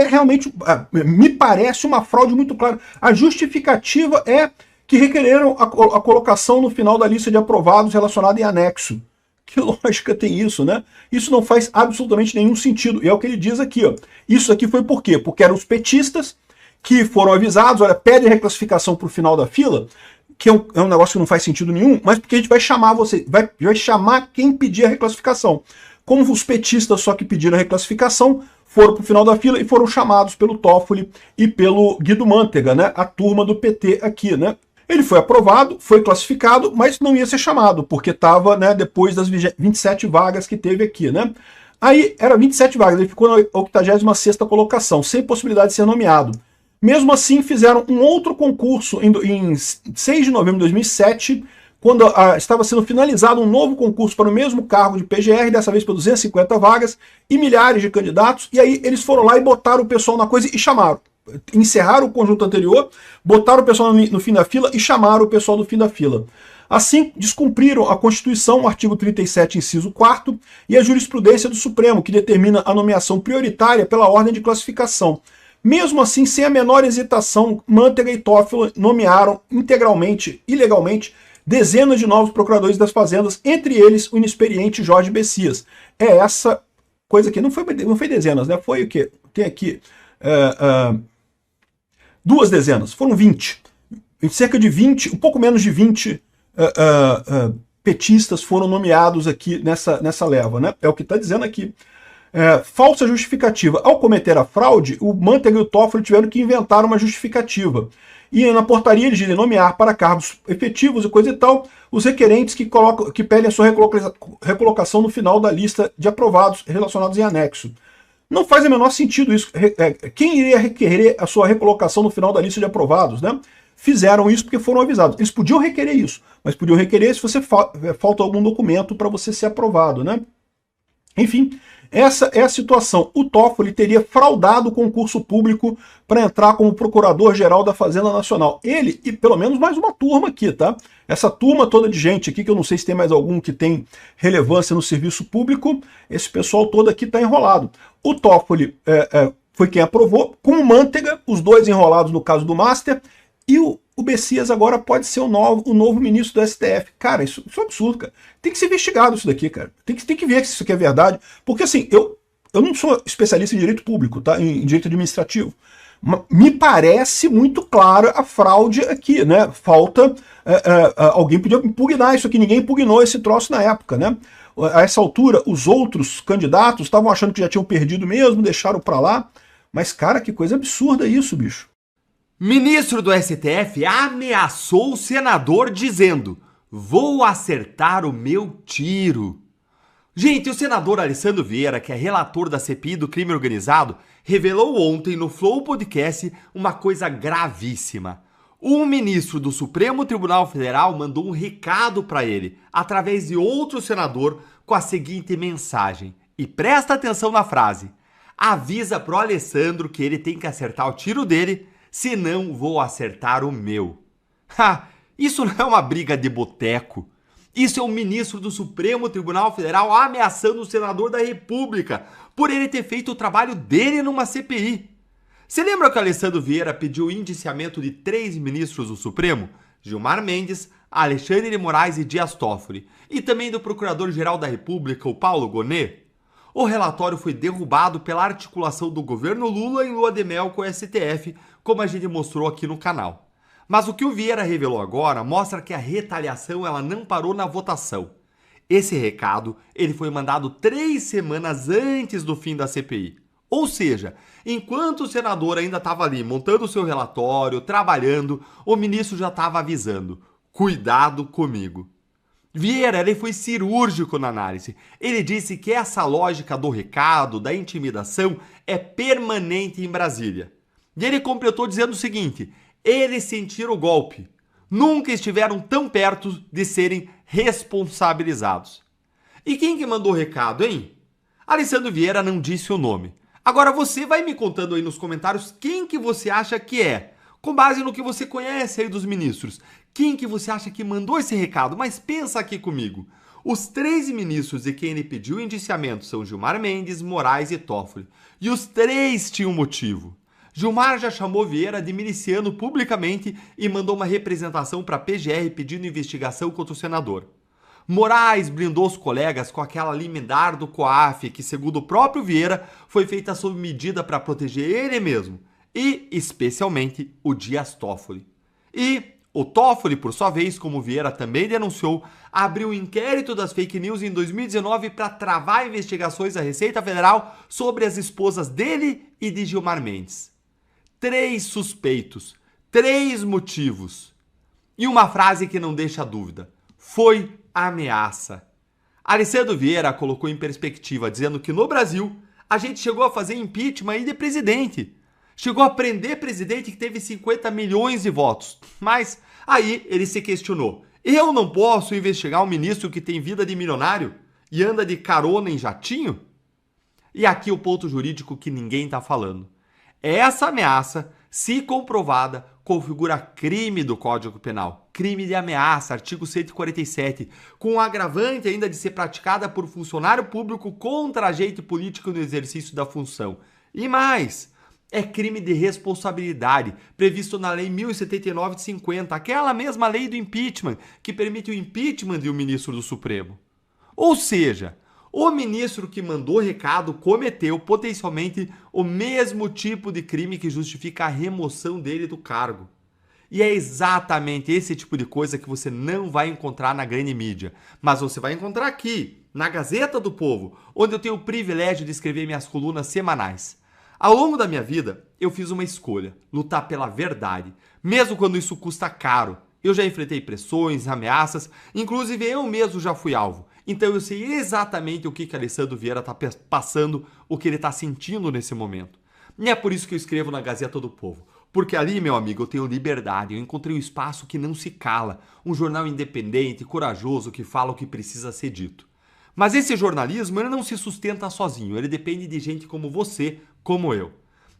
realmente, me parece uma fraude muito clara. A justificativa é que requereram a colocação no final da lista de aprovados relacionada em anexo. Que lógica tem isso, né? Isso não faz absolutamente nenhum sentido. E é o que ele diz aqui, ó. Isso aqui foi por quê? Porque eram os petistas que foram avisados, olha, pede a reclassificação para o final da fila, que é um negócio que não faz sentido nenhum, mas porque a gente vai chamar você, vai chamar quem pedir a reclassificação. Como os petistas só que pediram a reclassificação, foram para o final da fila e foram chamados pelo Toffoli e pelo Guido Mantega, né? A turma do PT aqui, né? Ele foi aprovado, foi classificado, mas não ia ser chamado, porque estava, né, depois das 27 vagas que teve aqui, né? Aí era 27 vagas, ele ficou na 86ª colocação, sem possibilidade de ser nomeado. Mesmo assim, fizeram um outro concurso em 6 de novembro de 2007, quando estava sendo finalizado um novo concurso para o mesmo cargo de PGR, dessa vez para 250 vagas, e milhares de candidatos, e aí eles foram lá e botaram o pessoal na coisa e chamaram. Encerraram o conjunto anterior, botaram o pessoal no fim da fila e chamaram o pessoal do fim da fila. Assim, descumpriram a Constituição, o artigo 37, inciso 4º, e a jurisprudência do Supremo, que determina a nomeação prioritária pela ordem de classificação. Mesmo assim, sem a menor hesitação, Manteiga e Toffoli nomearam integralmente, ilegalmente, dezenas de novos procuradores das fazendas, entre eles o inexperiente Jorge Bessias. É essa coisa aqui, não foi dezenas, né? Foi o quê? Tem aqui 2 dezenas, foram 20. Cerca de 20, um pouco menos de 20 petistas foram nomeados aqui nessa leva, né? É o que está dizendo aqui. Falsa justificativa. Ao cometer a fraude, o Manteiga e o Toffoli tiveram que inventar uma justificativa. E na portaria eles dizem nomear para cargos efetivos e coisa e tal os requerentes que pedem a sua recolocação no final da lista de aprovados relacionados em anexo. Não faz o menor sentido isso. Quem iria requerer a sua recolocação no final da lista de aprovados, né? Fizeram isso porque foram avisados. Eles podiam requerer isso, mas podiam requerer se você falta algum documento para você ser aprovado, né? Enfim, essa é a situação. O Toffoli teria fraudado o concurso público para entrar como procurador-geral da Fazenda Nacional. Ele e pelo menos mais uma turma aqui, tá? Essa turma toda de gente aqui, que eu não sei se tem mais algum que tem relevância no serviço público, esse pessoal todo aqui está enrolado. O Toffoli foi quem aprovou, com o Manteiga, os dois enrolados no caso do Master, e o Bessias agora pode ser o novo ministro do STF. Cara, isso é um absurdo, cara. Tem que ser investigado isso daqui, cara. Tem que ver se isso aqui é verdade. Porque assim, eu não sou especialista em direito público, tá? Em direito administrativo. Me parece muito clara a fraude aqui, né? Falta alguém podia impugnar isso aqui. Ninguém impugnou esse troço na época, né? A essa altura, os outros candidatos estavam achando que já tinham perdido mesmo, deixaram pra lá. Mas, cara, que coisa absurda isso, bicho. Ministro do STF ameaçou o senador dizendo: "Vou acertar o meu tiro". Gente, o senador Alessandro Vieira, que é relator da CPI do crime organizado, revelou ontem no Flow Podcast uma coisa gravíssima. Um ministro do Supremo Tribunal Federal mandou um recado para ele, através de outro senador, com a seguinte mensagem. E presta atenção na frase: "Avisa pro Alessandro que ele tem que acertar o tiro dele, senão vou acertar o meu". Isso não é uma briga de boteco. Isso é o ministro do Supremo Tribunal Federal ameaçando o senador da República por ele ter feito o trabalho dele numa CPI. Você lembra que o Alessandro Vieira pediu o indiciamento de 3 ministros do Supremo? Gilmar Mendes, Alexandre de Moraes e Dias Toffoli. E também do Procurador-Geral da República, o Paulo Gonet? O relatório foi derrubado pela articulação do governo Lula em lua de mel com o STF, como a gente mostrou aqui no canal. Mas o que o Vieira revelou agora mostra que a retaliação ela não parou na votação. Esse recado ele foi mandado 3 semanas antes do fim da CPI. Ou seja, enquanto o senador ainda estava ali montando o seu relatório, trabalhando, o ministro já estava avisando: "Cuidado comigo". Vieira ele foi cirúrgico na análise. Ele disse que essa lógica do recado, da intimidação, é permanente em Brasília. E ele completou dizendo o seguinte: eles sentiram o golpe. Nunca estiveram tão perto de serem responsabilizados. E quem que mandou o recado, hein? Alessandro Vieira não disse o nome. Agora você vai me contando aí nos comentários quem que você acha que é. Com base no que você conhece aí dos ministros. Quem que você acha que mandou esse recado? Mas pensa aqui comigo. Os 3 ministros de quem ele pediu indiciamento são Gilmar Mendes, Moraes e Toffoli. E os 3 tinham motivo. Gilmar já chamou Vieira de miliciano publicamente e mandou uma representação para a PGR pedindo investigação contra o senador. Moraes blindou os colegas com aquela liminar do COAF que, segundo o próprio Vieira, foi feita sob medida para proteger ele mesmo. E, especialmente, o Dias Toffoli. E o Toffoli, por sua vez, como Vieira também denunciou, abriu um inquérito das fake news em 2019 para travar investigações da Receita Federal sobre as esposas dele e de Gilmar Mendes. 3 suspeitos, 3 motivos. E uma frase que não deixa dúvida. Foi ameaça. Alessandro Vieira colocou em perspectiva, dizendo que no Brasil a gente chegou a fazer impeachment aí de presidente. Chegou a prender presidente que teve 50 milhões de votos. Mas aí ele se questionou. Eu não posso investigar um ministro que tem vida de milionário e anda de carona em jatinho? E aqui o ponto jurídico que ninguém está falando. Essa ameaça, se comprovada, configura crime do Código Penal, crime de ameaça, artigo 147, com o agravante ainda de ser praticada por funcionário público contra agente político no exercício da função. E mais, é crime de responsabilidade, previsto na Lei 1079 de 50, aquela mesma lei do impeachment, que permite o impeachment de um ministro do Supremo. Ou seja, o ministro que mandou recado cometeu potencialmente o mesmo tipo de crime que justifica a remoção dele do cargo. E é exatamente esse tipo de coisa que você não vai encontrar na grande mídia, mas você vai encontrar aqui, na Gazeta do Povo, onde eu tenho o privilégio de escrever minhas colunas semanais. Ao longo da minha vida, eu fiz uma escolha, lutar pela verdade, mesmo quando isso custa caro. Eu já enfrentei pressões, ameaças, inclusive eu mesmo já fui alvo. Então eu sei exatamente o que Alessandro Vieira está passando, o que ele está sentindo nesse momento. E é por isso que eu escrevo na Gazeta do Povo. Porque ali, meu amigo, eu tenho liberdade, eu encontrei um espaço que não se cala, um jornal independente, corajoso, que fala o que precisa ser dito. Mas esse jornalismo ele não se sustenta sozinho, ele depende de gente como você, como eu.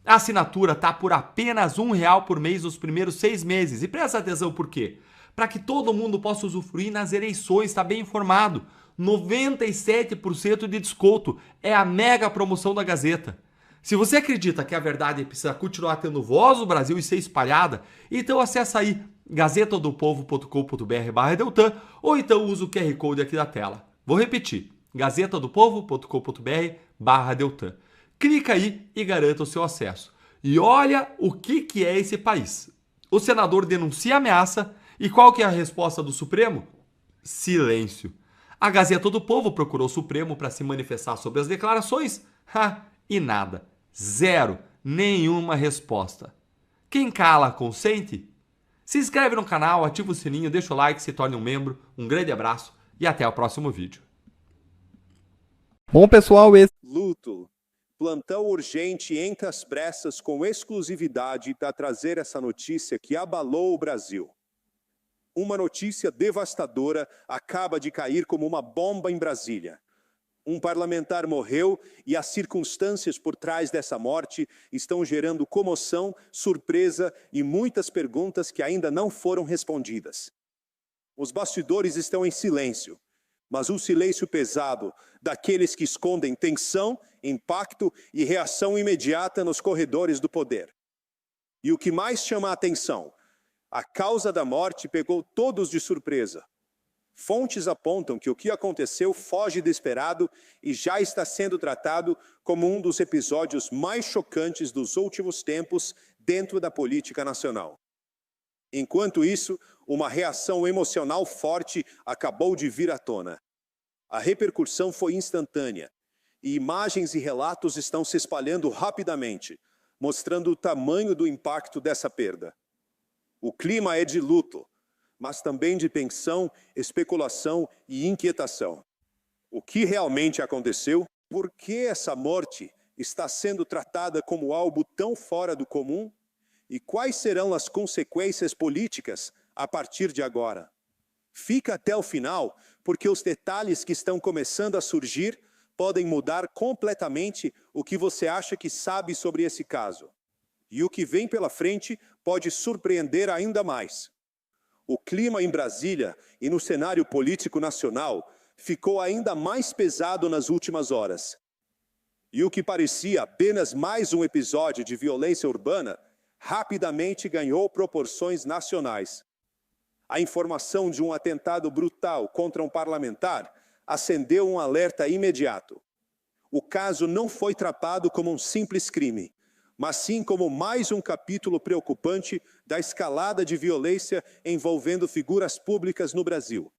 A assinatura está por apenas R$1 por mês nos primeiros 6 meses. E presta atenção por quê? Para que todo mundo possa usufruir nas eleições, está bem informado. 97% de desconto. É a mega promoção da Gazeta. Se você acredita que a verdade precisa continuar tendo voz no Brasil e ser espalhada, então acessa aí gazetadopovo.com.br/Deltan ou então usa o QR Code aqui da tela. Vou repetir, gazetadopovo.com.br/Deltan. Clica aí e garanta o seu acesso. E olha o que é esse país. O senador denuncia a ameaça e qual que é a resposta do Supremo? Silêncio. A Gazeta do Povo procurou o Supremo para se manifestar sobre as declarações e nada. Zero. Nenhuma resposta. Quem cala, consente? Se inscreve no canal, ativa o sininho, deixa o like, se torne um membro. Um grande abraço e até o próximo vídeo. Bom, pessoal, esse... Luto. Plantão urgente entre as pressas com exclusividade para trazer essa notícia que abalou o Brasil. Uma notícia devastadora acaba de cair como uma bomba em Brasília. Um parlamentar morreu e as circunstâncias por trás dessa morte estão gerando comoção, surpresa e muitas perguntas que ainda não foram respondidas. Os bastidores estão em silêncio, mas um silêncio pesado daqueles que escondem tensão, impacto e reação imediata nos corredores do poder. E o que mais chama a atenção, a causa da morte pegou todos de surpresa. Fontes apontam que o que aconteceu foge do esperado e já está sendo tratado como um dos episódios mais chocantes dos últimos tempos dentro da política nacional. Enquanto isso, uma reação emocional forte acabou de vir à tona. A repercussão foi instantânea e imagens e relatos estão se espalhando rapidamente, mostrando o tamanho do impacto dessa perda. O clima é de luto, mas também de tensão, especulação e inquietação. O que realmente aconteceu? Por que essa morte está sendo tratada como algo tão fora do comum? E quais serão as consequências políticas a partir de agora? Fica até o final, porque os detalhes que estão começando a surgir podem mudar completamente o que você acha que sabe sobre esse caso. E o que vem pela frente pode surpreender ainda mais. O clima em Brasília e no cenário político nacional ficou ainda mais pesado nas últimas horas. E o que parecia apenas mais um episódio de violência urbana, rapidamente ganhou proporções nacionais. A informação de um atentado brutal contra um parlamentar acendeu um alerta imediato. O caso não foi tratado como um simples crime, mas sim como mais um capítulo preocupante da escalada de violência envolvendo figuras públicas no Brasil.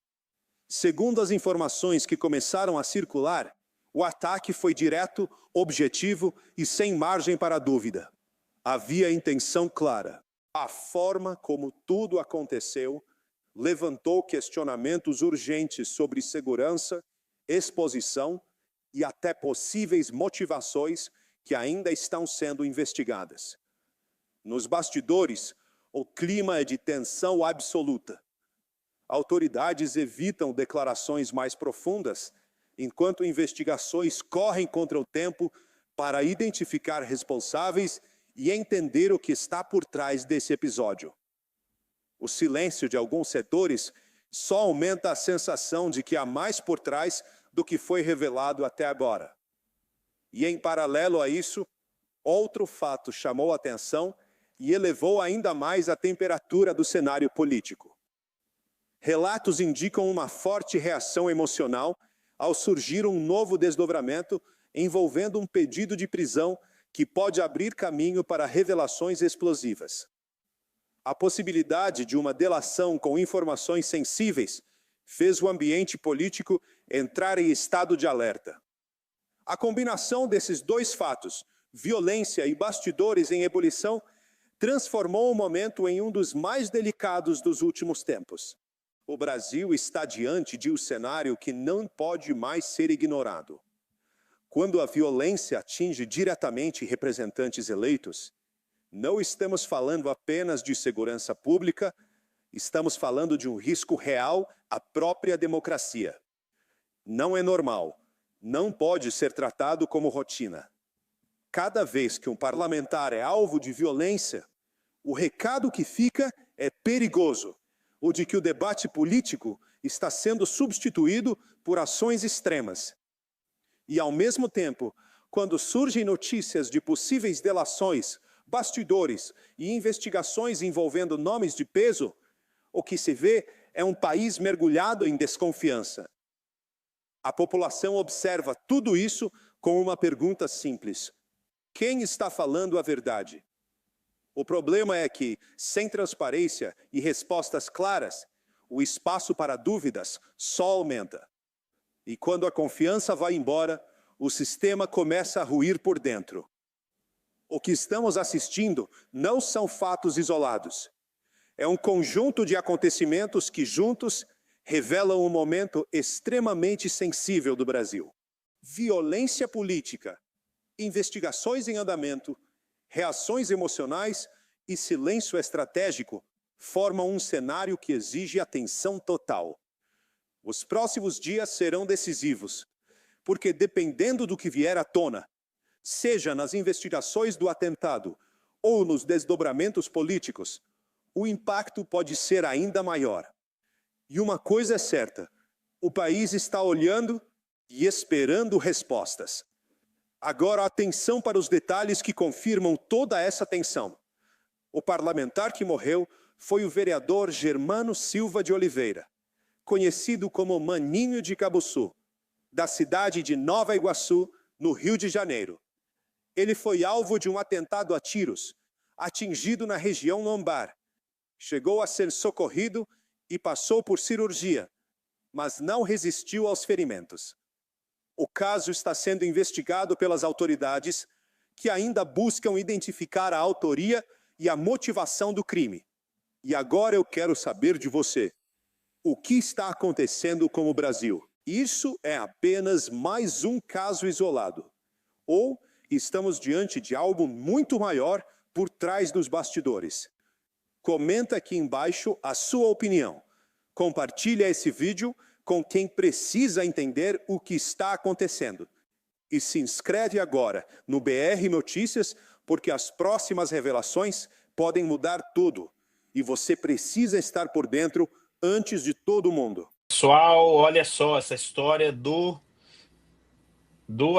Segundo as informações que começaram a circular, o ataque foi direto, objetivo e sem margem para dúvida. Havia intenção clara. A forma como tudo aconteceu levantou questionamentos urgentes sobre segurança, exposição e até possíveis motivações que ainda estão sendo investigadas. Nos bastidores, o clima é de tensão absoluta. Autoridades evitam declarações mais profundas, enquanto investigações correm contra o tempo para identificar responsáveis e entender o que está por trás desse episódio. O silêncio de alguns setores só aumenta a sensação de que há mais por trás do que foi revelado até agora. E em paralelo a isso, outro fato chamou a atenção e elevou ainda mais a temperatura do cenário político. Relatos indicam uma forte reação emocional ao surgir um novo desdobramento envolvendo um pedido de prisão que pode abrir caminho para revelações explosivas. A possibilidade de uma delação com informações sensíveis fez o ambiente político entrar em estado de alerta. A combinação desses dois fatos, violência e bastidores em ebulição, transformou o momento em um dos mais delicados dos últimos tempos. O Brasil está diante de um cenário que não pode mais ser ignorado. Quando a violência atinge diretamente representantes eleitos, não estamos falando apenas de segurança pública, estamos falando de um risco real à própria democracia. Não é normal, não pode ser tratado como rotina. Cada vez que um parlamentar é alvo de violência, o recado que fica é perigoso, o de que o debate político está sendo substituído por ações extremas. E, ao mesmo tempo, quando surgem notícias de possíveis delações, bastidores e investigações envolvendo nomes de peso, o que se vê é um país mergulhado em desconfiança. A população observa tudo isso com uma pergunta simples: quem está falando a verdade? O problema é que, sem transparência e respostas claras, o espaço para dúvidas só aumenta. E quando a confiança vai embora, o sistema começa a ruir por dentro. O que estamos assistindo não são fatos isolados. É um conjunto de acontecimentos que, juntos, revelam um momento extremamente sensível do Brasil. Violência política, investigações em andamento, reações emocionais e silêncio estratégico formam um cenário que exige atenção total. Os próximos dias serão decisivos, porque dependendo do que vier à tona, seja nas investigações do atentado ou nos desdobramentos políticos, o impacto pode ser ainda maior. E uma coisa é certa, o país está olhando e esperando respostas. Agora, atenção para os detalhes que confirmam toda essa tensão. O parlamentar que morreu foi o vereador Germano Silva de Oliveira, conhecido como Maninho de Cabuçu, da cidade de Nova Iguaçu, no Rio de Janeiro. Ele foi alvo de um atentado a tiros, atingido na região lombar. Chegou a ser socorrido e passou por cirurgia, mas não resistiu aos ferimentos. O caso está sendo investigado pelas autoridades, que ainda buscam identificar a autoria e a motivação do crime. E agora eu quero saber de você. O que está acontecendo com o Brasil? Isso é apenas mais um caso isolado. Ou estamos diante de algo muito maior por trás dos bastidores? Comenta aqui embaixo a sua opinião. Compartilha esse vídeo com quem precisa entender o que está acontecendo. E se inscreve agora no BR Notícias, porque as próximas revelações podem mudar tudo. E você precisa estar por dentro antes de todo mundo. Pessoal, olha só, essa história do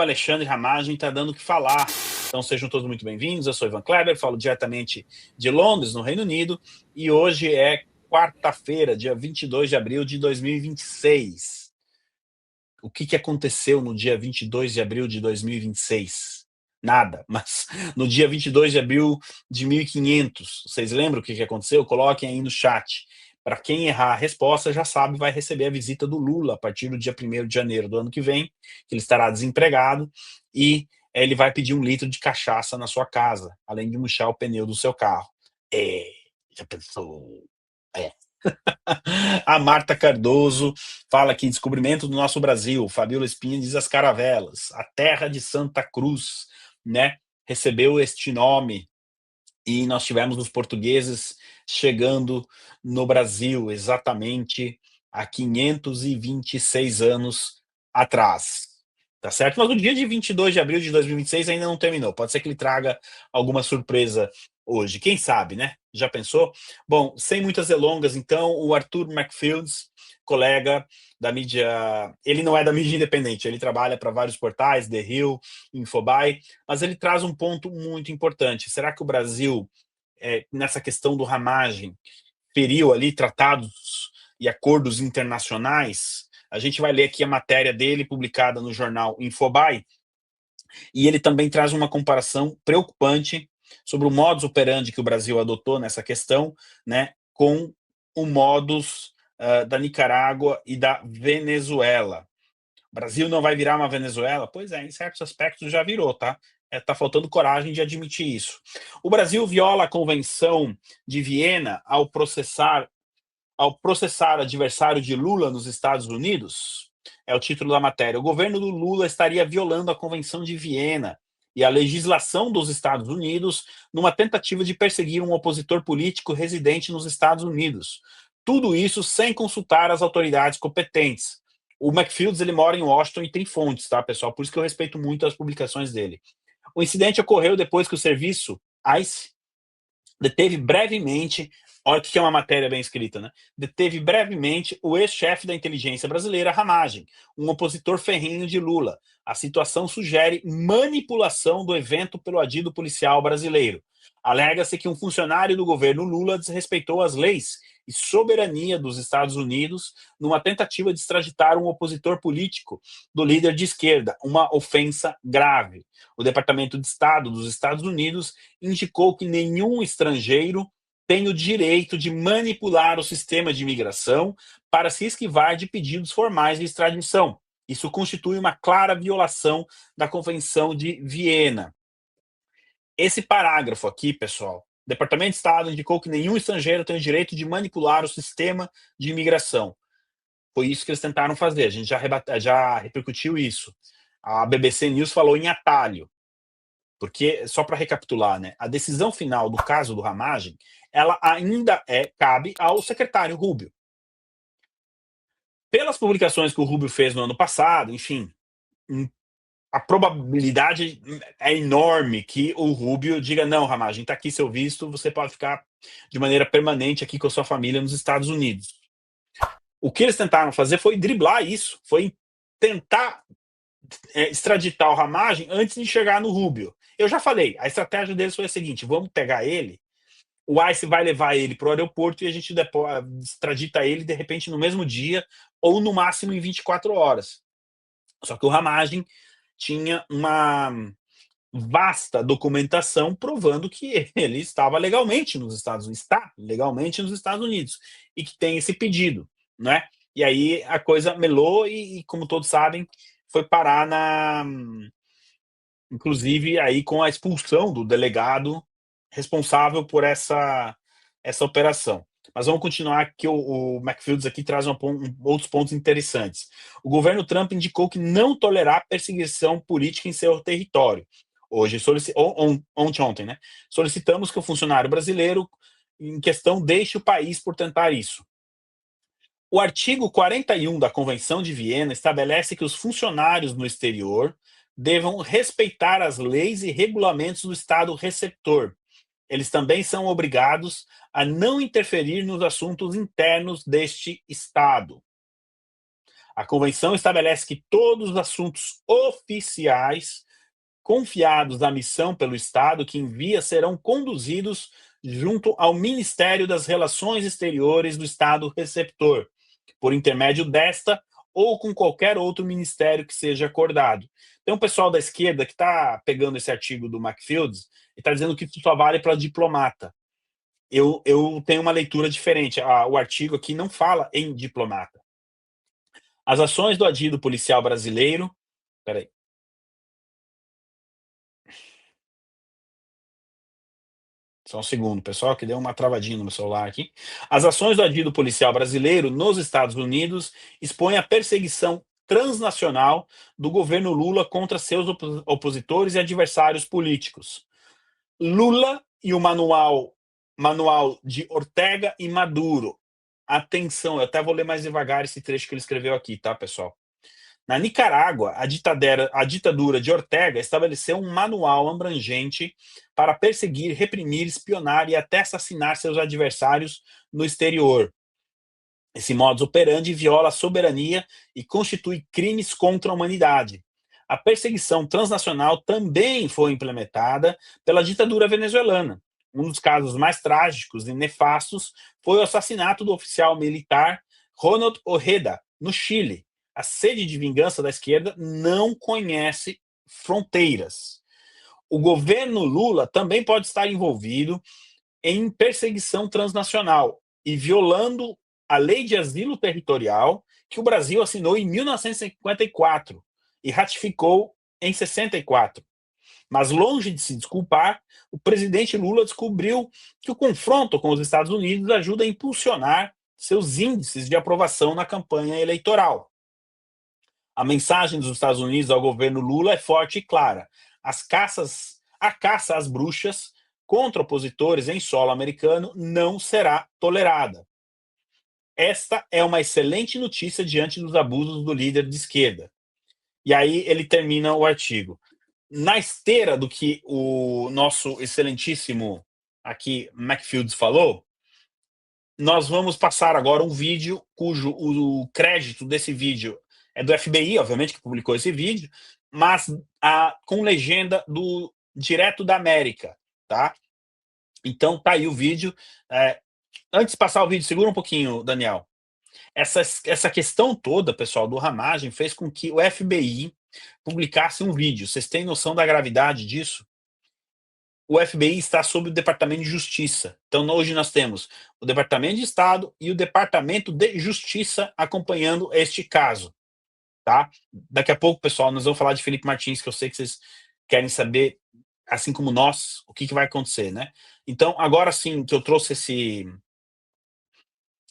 Alexandre Ramagem está dando o que falar. Então sejam todos muito bem-vindos, eu sou Ivan Kleber, falo diretamente de Londres, no Reino Unido, e hoje é quarta-feira, dia 22 de abril de 2026. O que aconteceu no dia 22 de abril de 2026? Nada, mas no dia 22 de abril de 1500, vocês lembram o que aconteceu? Coloquem aí no chat. Para quem errar a resposta, já sabe, vai receber a visita do Lula a partir do dia 1º de janeiro do ano que vem, que ele estará desempregado, e ele vai pedir 1 litro de cachaça na sua casa, além de murchar o pneu do seu carro. Já pensou? A Marta Cardoso fala aqui, descobrimento do nosso Brasil. Fabiola Espinha diz as caravelas. A terra de Santa Cruz, né, recebeu este nome, e nós tivemos os portugueses chegando no Brasil exatamente há 526 anos atrás. Tá certo? Mas o dia de 22 de abril de 2026 ainda não terminou. Pode ser que ele traga alguma surpresa hoje. Quem sabe, né? Já pensou? Bom, sem muitas delongas, então, o Arthur Macfields, colega da mídia, ele não é da mídia independente, ele trabalha para vários portais, The Hill, Infobae, mas ele traz um ponto muito importante. Será que o Brasil, nessa questão do ramagem, feriu ali tratados e acordos internacionais? A gente vai ler aqui a matéria dele, publicada no jornal Infobae, e ele também traz uma comparação preocupante sobre o modus operandi que o Brasil adotou nessa questão, né, com o modus da Nicarágua e da Venezuela. O Brasil não vai virar uma Venezuela? Pois é, em certos aspectos já virou, tá? Tá faltando coragem de admitir isso. O Brasil viola a Convenção de Viena ao processar adversário de Lula nos Estados Unidos? É o título da matéria. O governo do Lula estaria violando a Convenção de Viena e a legislação dos Estados Unidos numa tentativa de perseguir um opositor político residente nos Estados Unidos. Tudo isso sem consultar as autoridades competentes. O Macfields, ele mora em Washington e tem fontes, tá, pessoal? Por isso que eu respeito muito as publicações dele. O incidente ocorreu depois que o serviço ICE deteve brevemente, olha que é uma matéria bem escrita, né? Deteve brevemente o ex-chefe da inteligência brasileira, Ramagem, um opositor ferrenho de Lula. A situação sugere manipulação do evento pelo adido policial brasileiro. Alega-se que um funcionário do governo Lula desrespeitou as leis e soberania dos Estados Unidos numa tentativa de extraditar um opositor político do líder de esquerda, uma ofensa grave. O Departamento de Estado dos Estados Unidos indicou que nenhum estrangeiro tem o direito de manipular o sistema de imigração para se esquivar de pedidos formais de extradição. Isso constitui uma clara violação da Convenção de Viena. Esse parágrafo aqui, pessoal, o Departamento de Estado indicou que nenhum estrangeiro tem o direito de manipular o sistema de imigração. Foi isso que eles tentaram fazer, a gente já repercutiu isso. A BBC News falou em atalho, porque, só para recapitular, né, a decisão final do caso do Ramagem, ela ainda cabe ao secretário Rubio. Pelas publicações que o Rubio fez no ano passado, enfim, a probabilidade é enorme que o Rubio diga: não, Ramagem, está aqui seu visto, você pode ficar de maneira permanente aqui com a sua família nos Estados Unidos. O que eles tentaram fazer foi driblar isso, foi tentar extraditar o Ramagem antes de chegar no Rubio. Eu já falei, a estratégia deles foi a seguinte: vamos pegar ele, o ICE vai levar ele para o aeroporto e a gente extradita ele, de repente, no mesmo dia ou no máximo em 24 horas. Só que o Ramagem tinha uma vasta documentação provando que ele estava legalmente nos Estados Unidos, está legalmente nos Estados Unidos, e que tem esse pedido, né? E aí a coisa melou e como todos sabem, foi parar inclusive aí com a expulsão do delegado responsável por essa operação. Mas vamos continuar, que o Macfields aqui traz outros pontos interessantes. O governo Trump indicou que não tolerará perseguição política em seu território. Ontem, né? Solicitamos que o funcionário brasileiro em questão deixe o país por tentar isso. O artigo 41 da Convenção de Viena estabelece que os funcionários no exterior devam respeitar as leis e regulamentos do Estado receptor. Eles também são obrigados a não interferir nos assuntos internos deste Estado. A Convenção estabelece que todos os assuntos oficiais confiados à missão pelo Estado que envia serão conduzidos junto ao Ministério das Relações Exteriores do Estado receptor, por intermédio desta ou com qualquer outro ministério que seja acordado. Tem um pessoal da esquerda que está pegando esse artigo do Macfields e está dizendo que isso só vale para diplomata. Eu tenho uma leitura diferente. O artigo aqui não fala em diplomata. As ações do adido policial brasileiro... Peraí. Só um segundo, pessoal, que deu uma travadinha no meu celular aqui. As ações do adido policial brasileiro nos Estados Unidos expõem a perseguição transnacional do governo Lula contra seus opositores e adversários políticos. Lula e o manual de Ortega e Maduro. Atenção, eu até vou ler mais devagar esse trecho que ele escreveu aqui, tá, pessoal? Na Nicarágua, a ditadura de Ortega estabeleceu um manual abrangente para perseguir, reprimir, espionar e até assassinar seus adversários no exterior. Esse modus operandi viola a soberania e constitui crimes contra a humanidade. A perseguição transnacional também foi implementada pela ditadura venezuelana. Um dos casos mais trágicos e nefastos foi o assassinato do oficial militar Ronald Ojeda, no Chile. A sede de vingança da esquerda não conhece fronteiras. O governo Lula também pode estar envolvido em perseguição transnacional e violando a Lei de Asilo Territorial que o Brasil assinou em 1954 e ratificou em 64. Mas longe de se desculpar, o presidente Lula descobriu que o confronto com os Estados Unidos ajuda a impulsionar seus índices de aprovação na campanha eleitoral. A mensagem dos Estados Unidos ao governo Lula é forte e clara. A caça às bruxas contra opositores em solo americano não será tolerada. Esta é uma excelente notícia diante dos abusos do líder de esquerda. E aí ele termina o artigo. Na esteira do que o nosso excelentíssimo aqui Macfields falou, nós vamos passar agora um vídeo cujo o crédito desse vídeo é do FBI, obviamente, que publicou esse vídeo, mas com legenda direto da América, tá? Então tá aí o vídeo. Antes de passar o vídeo, segura um pouquinho, Daniel. Essa questão toda, pessoal, do ramagem fez com que o FBI publicasse um vídeo. Vocês têm noção da gravidade disso? O FBI está sob o Departamento de Justiça. Então, hoje nós temos o Departamento de Estado e o Departamento de Justiça acompanhando este caso. Tá? Daqui a pouco, pessoal, nós vamos falar de Felipe Martins, que eu sei que vocês querem saber, assim como nós, o que vai acontecer, né? Então, agora sim que eu trouxe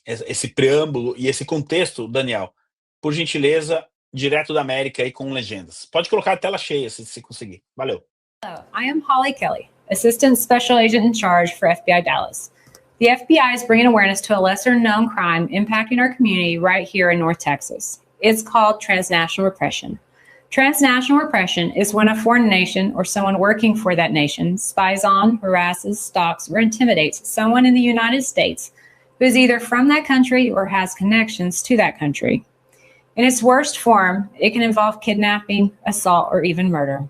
esse preâmbulo e esse contexto, Daniel, por gentileza, direto da América aí com legendas. Pode colocar a tela cheia, se conseguir. Valeu. Hello, I am Holly Kelly, Assistant Special Agent in Charge for FBI Dallas. The FBI is bringing awareness to a lesser-known crime impacting our community right here in North Texas. It's called transnational repression. Transnational repression is when a foreign nation or someone working for that nation spies on, harasses, stalks, or intimidates someone in the United States who is either from that country or has connections to that country. In its worst form, it can involve kidnapping, assault, or even murder.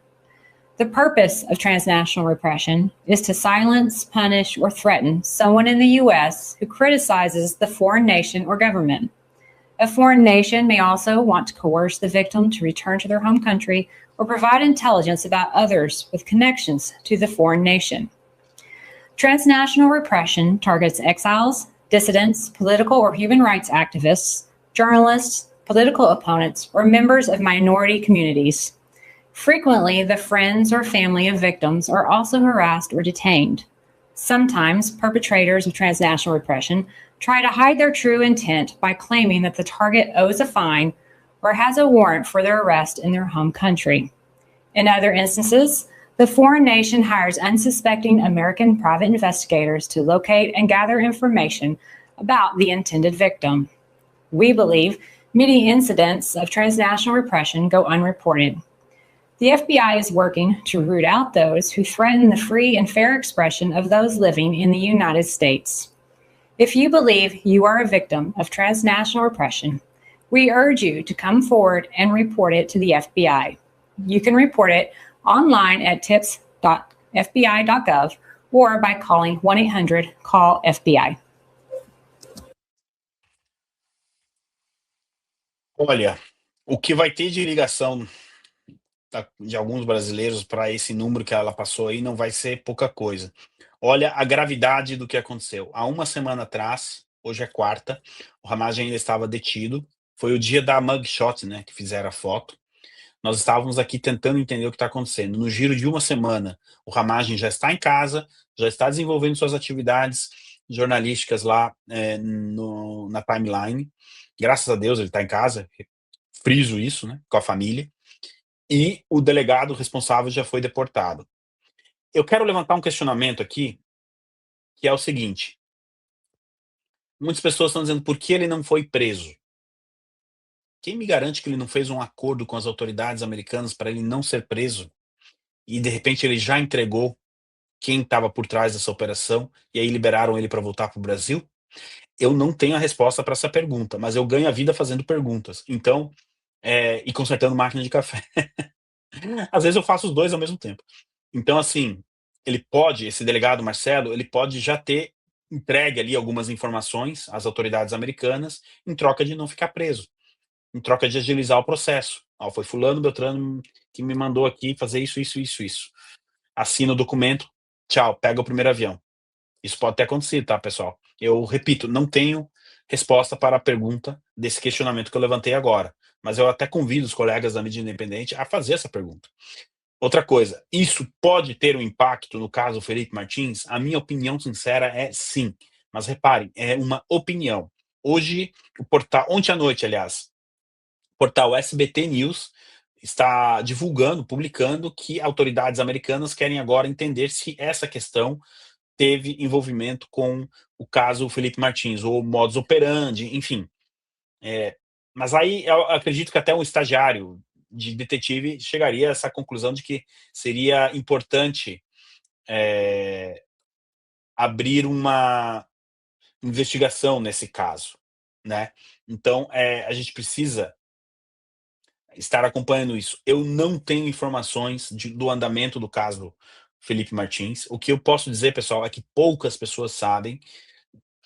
The purpose of transnational repression is to silence, punish, or threaten someone in the U.S. who criticizes the foreign nation or government. A foreign nation may also want to coerce the victim to return to their home country or provide intelligence about others with connections to the foreign nation. Transnational repression targets exiles, dissidents, political or human rights activists, journalists, political opponents, or members of minority communities. Frequently, the friends or family of victims are also harassed or detained. Sometimes, perpetrators of transnational repression try to hide their true intent by claiming that the target owes a fine or has a warrant for their arrest in their home country. In other instances, the foreign nation hires unsuspecting American private investigators to locate and gather information about the intended victim. We believe many incidents of transnational repression go unreported. The FBI is working to root out those who threaten the free and fair expression of those living in the United States. If you believe you are a victim of transnational repression, we urge you to come forward and report it to the FBI. You can report it online at tips.fbi.gov or by calling 1-800-CALL-FBI. Olha, o que vai ter de ligação de alguns brasileiros para esse número que ela passou aí não vai ser pouca coisa. Olha a gravidade do que aconteceu. Há uma semana atrás, hoje é quarta, o Ramagem ainda estava detido. Foi o dia da mugshot, né, que fizeram a foto. Nós estávamos aqui tentando entender o que está acontecendo. No giro de uma semana, o Ramagem já está em casa, já está desenvolvendo suas atividades jornalísticas lá na timeline. Graças a Deus ele está em casa, friso isso, né, com a família. E o delegado responsável já foi deportado. Eu quero levantar um questionamento aqui, que é o seguinte. Muitas pessoas estão dizendo por que ele não foi preso. Quem me garante que ele não fez um acordo com as autoridades americanas para ele não ser preso? E de repente ele já entregou quem estava por trás dessa operação e aí liberaram ele para voltar para o Brasil? Eu não tenho a resposta para essa pergunta, mas eu ganho a vida fazendo perguntas. Então, e consertando máquina de café. Às vezes eu faço os dois ao mesmo tempo. Então, assim, esse delegado Marcelo, ele pode já ter entregue ali algumas informações às autoridades americanas em troca de não ficar preso, em troca de agilizar o processo. Foi fulano, Beltrano que me mandou aqui fazer isso, isso, isso, isso. Assina o documento, tchau, pega o primeiro avião. Isso pode ter acontecido, tá, pessoal? Eu repito, não tenho resposta para a pergunta desse questionamento que eu levantei agora, mas eu até convido os colegas da mídia independente a fazer essa pergunta. Outra coisa, isso pode ter um impacto no caso Felipe Martins? A minha opinião sincera é sim, mas reparem, é uma opinião. Hoje, ontem à noite, aliás, o portal SBT News está divulgando, publicando que autoridades americanas querem agora entender se essa questão teve envolvimento com o caso Felipe Martins, ou modus operandi, enfim. Mas aí eu acredito que até um estagiário de detetive chegaria a essa conclusão de que seria importante abrir uma investigação nesse caso, né? Então, a gente precisa estar acompanhando isso. Eu não tenho informações do andamento do caso Felipe Martins. O que eu posso dizer, pessoal, é que poucas pessoas sabem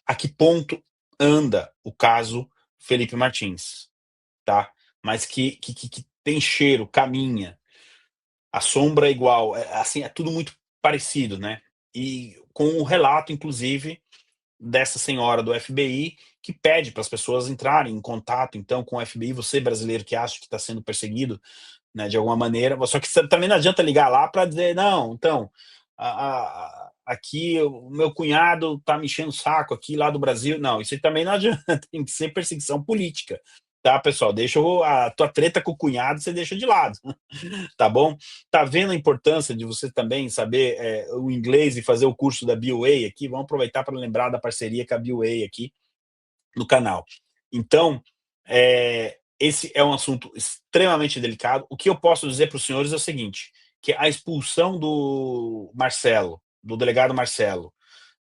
a que ponto anda o caso Felipe Martins, tá? Mas que tem cheiro, caminha, a sombra é igual, assim, é tudo muito parecido, né? E com o relato, inclusive, dessa senhora do FBI que pede para as pessoas entrarem em contato, então, com o FBI, você brasileiro que acha que está sendo perseguido, né, de alguma maneira, só que também não adianta ligar lá para dizer, não, então, aqui o meu cunhado tá me enchendo o saco aqui lá do Brasil. Não, isso aí também não adianta, tem que ser perseguição política, tá, pessoal? Deixa a tua treta com o cunhado, você deixa de lado, tá bom? Tá vendo a importância de você também saber o inglês e fazer o curso da BOA aqui? Vamos aproveitar para lembrar da parceria com a BOA aqui no canal. Então, esse é um assunto extremamente delicado. O que eu posso dizer para os senhores é o seguinte, que a expulsão do Marcelo, do delegado Marcelo,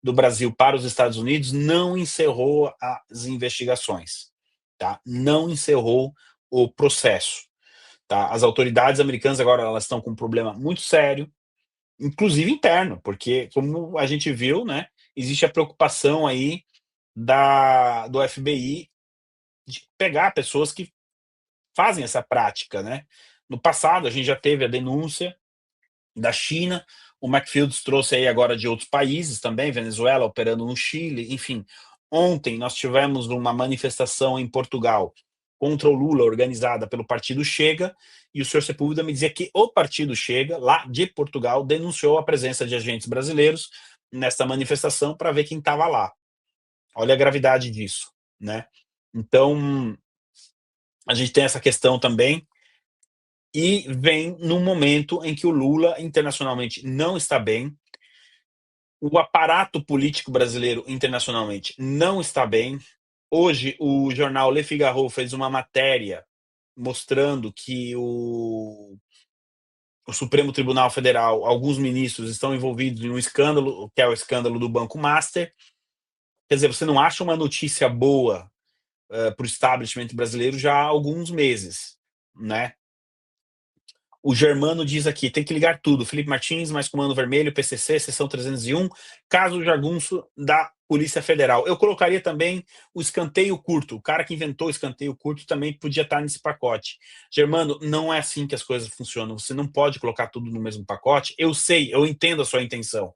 do Brasil para os Estados Unidos não encerrou as investigações, tá? Não encerrou o processo, tá? As autoridades americanas agora elas estão com um problema muito sério, inclusive interno, porque como a gente viu, né, existe a preocupação aí do FBI de pegar pessoas que fazem essa prática, né? No passado a gente já teve a denúncia da China, o McFields trouxe aí agora de outros países também, Venezuela operando no Chile, enfim. Ontem nós tivemos uma manifestação em Portugal contra o Lula, organizada pelo Partido Chega, e o senhor Sepúlveda me dizia que o Partido Chega, lá de Portugal, denunciou a presença de agentes brasileiros nessa manifestação para ver quem estava lá. Olha a gravidade disso, né? Então, a gente tem essa questão também, e vem num momento em que o Lula internacionalmente não está bem, o aparato político brasileiro internacionalmente não está bem. Hoje, o jornal Le Figaro fez uma matéria mostrando que o Supremo Tribunal Federal, alguns ministros estão envolvidos em um escândalo, que é o escândalo do Banco Master. Quer dizer, você não acha uma notícia boa para o establishment brasileiro já há alguns meses, né? O Germano diz aqui, tem que ligar tudo. Felipe Martins, mais Comando Vermelho, PCC, Seção 301, caso jagunço da Polícia Federal. Eu colocaria também o escanteio curto. O cara que inventou o escanteio curto também podia estar nesse pacote. Germano, não é assim que as coisas funcionam. Você não pode colocar tudo no mesmo pacote. Eu sei, eu entendo a sua intenção.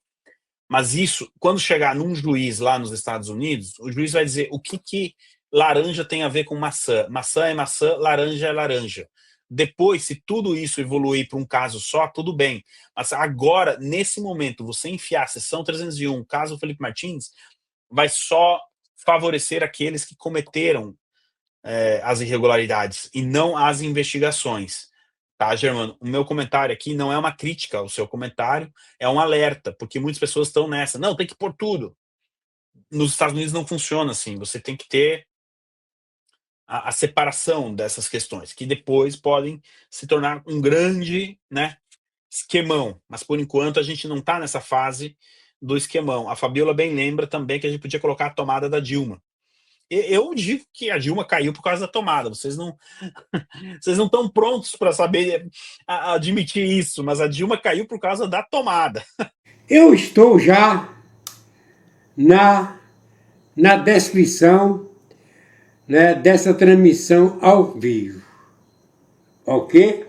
Mas isso, quando chegar num juiz lá nos Estados Unidos, o juiz vai dizer o que laranja tem a ver com maçã. Maçã é maçã, laranja é laranja. Depois, se tudo isso evoluir para um caso só, tudo bem. Mas agora, nesse momento, você enfiar a Seção 301, caso Felipe Martins, vai só favorecer aqueles que cometeram as irregularidades e não as investigações. Tá, Germano? O meu comentário aqui não é uma crítica ao seu comentário, é um alerta, porque muitas pessoas estão nessa. Não, tem que pôr tudo. Nos Estados Unidos não funciona assim. Você tem que ter a separação dessas questões, que depois podem se tornar um grande, né, esquemão. Mas por enquanto a gente não está nessa fase do esquemão. A Fabiola bem lembra também que a gente podia colocar a tomada da Dilma. Eu digo que a Dilma caiu por causa da tomada. Vocês não estão prontos para saber admitir isso, mas a Dilma caiu por causa da tomada. Eu estou já na descrição, né, dessa transmissão ao vivo. Ok?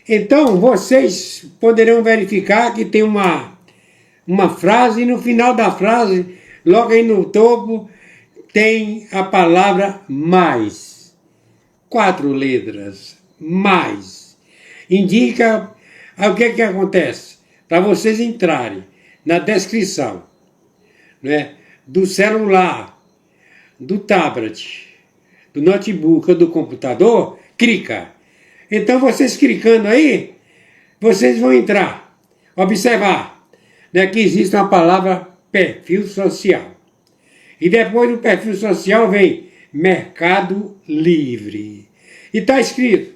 Então, vocês poderão verificar que tem uma frase, e no final da frase, logo aí no topo, tem a palavra mais. 4 letras. Mais. Indica o que acontece. Para vocês entrarem na descrição, né, do celular, do tablet, do notebook ou do computador, clica. Então vocês clicando aí, vocês vão entrar, observar, né, que existe uma palavra perfil social. E depois do perfil social vem Mercado Livre. E está escrito,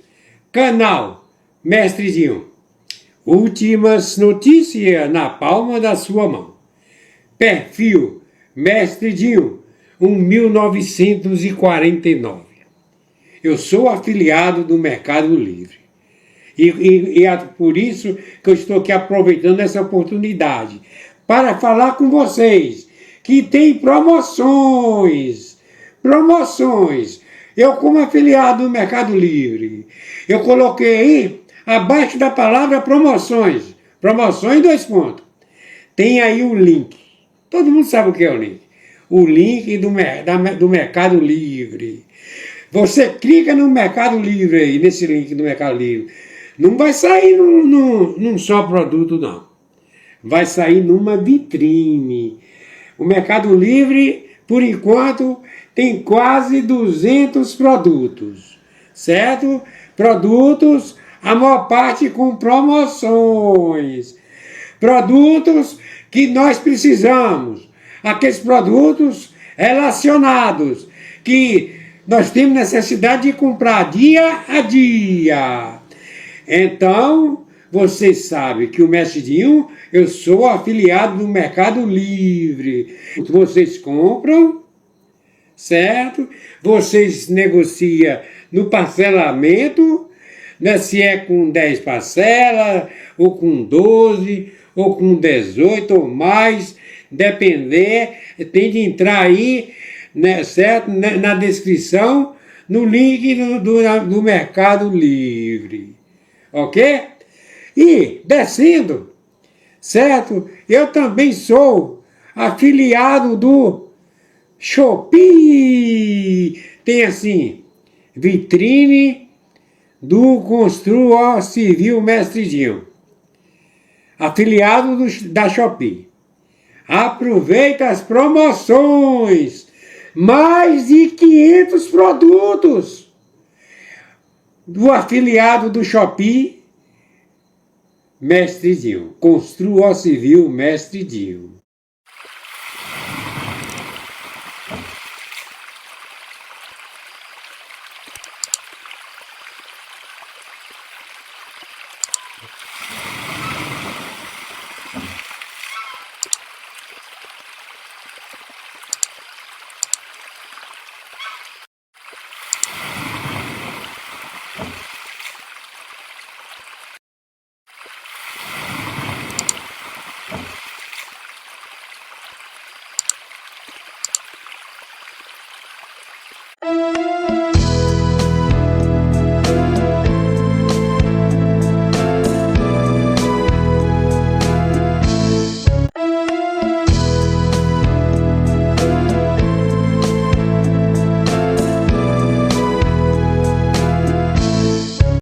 canal Mestre Dinho. Últimas notícias na palma da sua mão. Perfil Mestre Dinho, 1949. Eu sou afiliado do Mercado Livre. E é por isso que eu estou aqui aproveitando essa oportunidade para falar com vocês que tem promoções. Promoções. Eu, como afiliado do Mercado Livre, eu coloquei aí, abaixo da palavra promoções. Promoções 2 pontos. Tem aí o link. Todo mundo sabe o que é o link. O link do Mercado Livre. Você clica no Mercado Livre aí, nesse link do Mercado Livre. Não vai sair num só produto, não. Vai sair numa vitrine. O Mercado Livre, por enquanto, tem quase 200 produtos. Certo? Produtos, a maior parte com promoções. Produtos que nós precisamos. Aqueles produtos relacionados que nós temos necessidade de comprar dia a dia. Então, vocês sabem que o Mestre Dinho, eu sou afiliado do Mercado Livre. Vocês compram, certo? Vocês negociam no parcelamento, né? Se é com 10 parcelas, ou com 12, ou com 18 ou mais, depender, tem de entrar aí, né, certo? Na descrição, no link do Mercado Livre. Ok? E, descendo, certo? Eu também sou afiliado do Shopee. Tem assim, vitrine do Construa Civil Mestre Dinho. Afiliado da Shopee. Aproveita as promoções. Mais de 500 produtos do afiliado do Shopee Mestre Dinho. Construa Civil Mestre Dinho.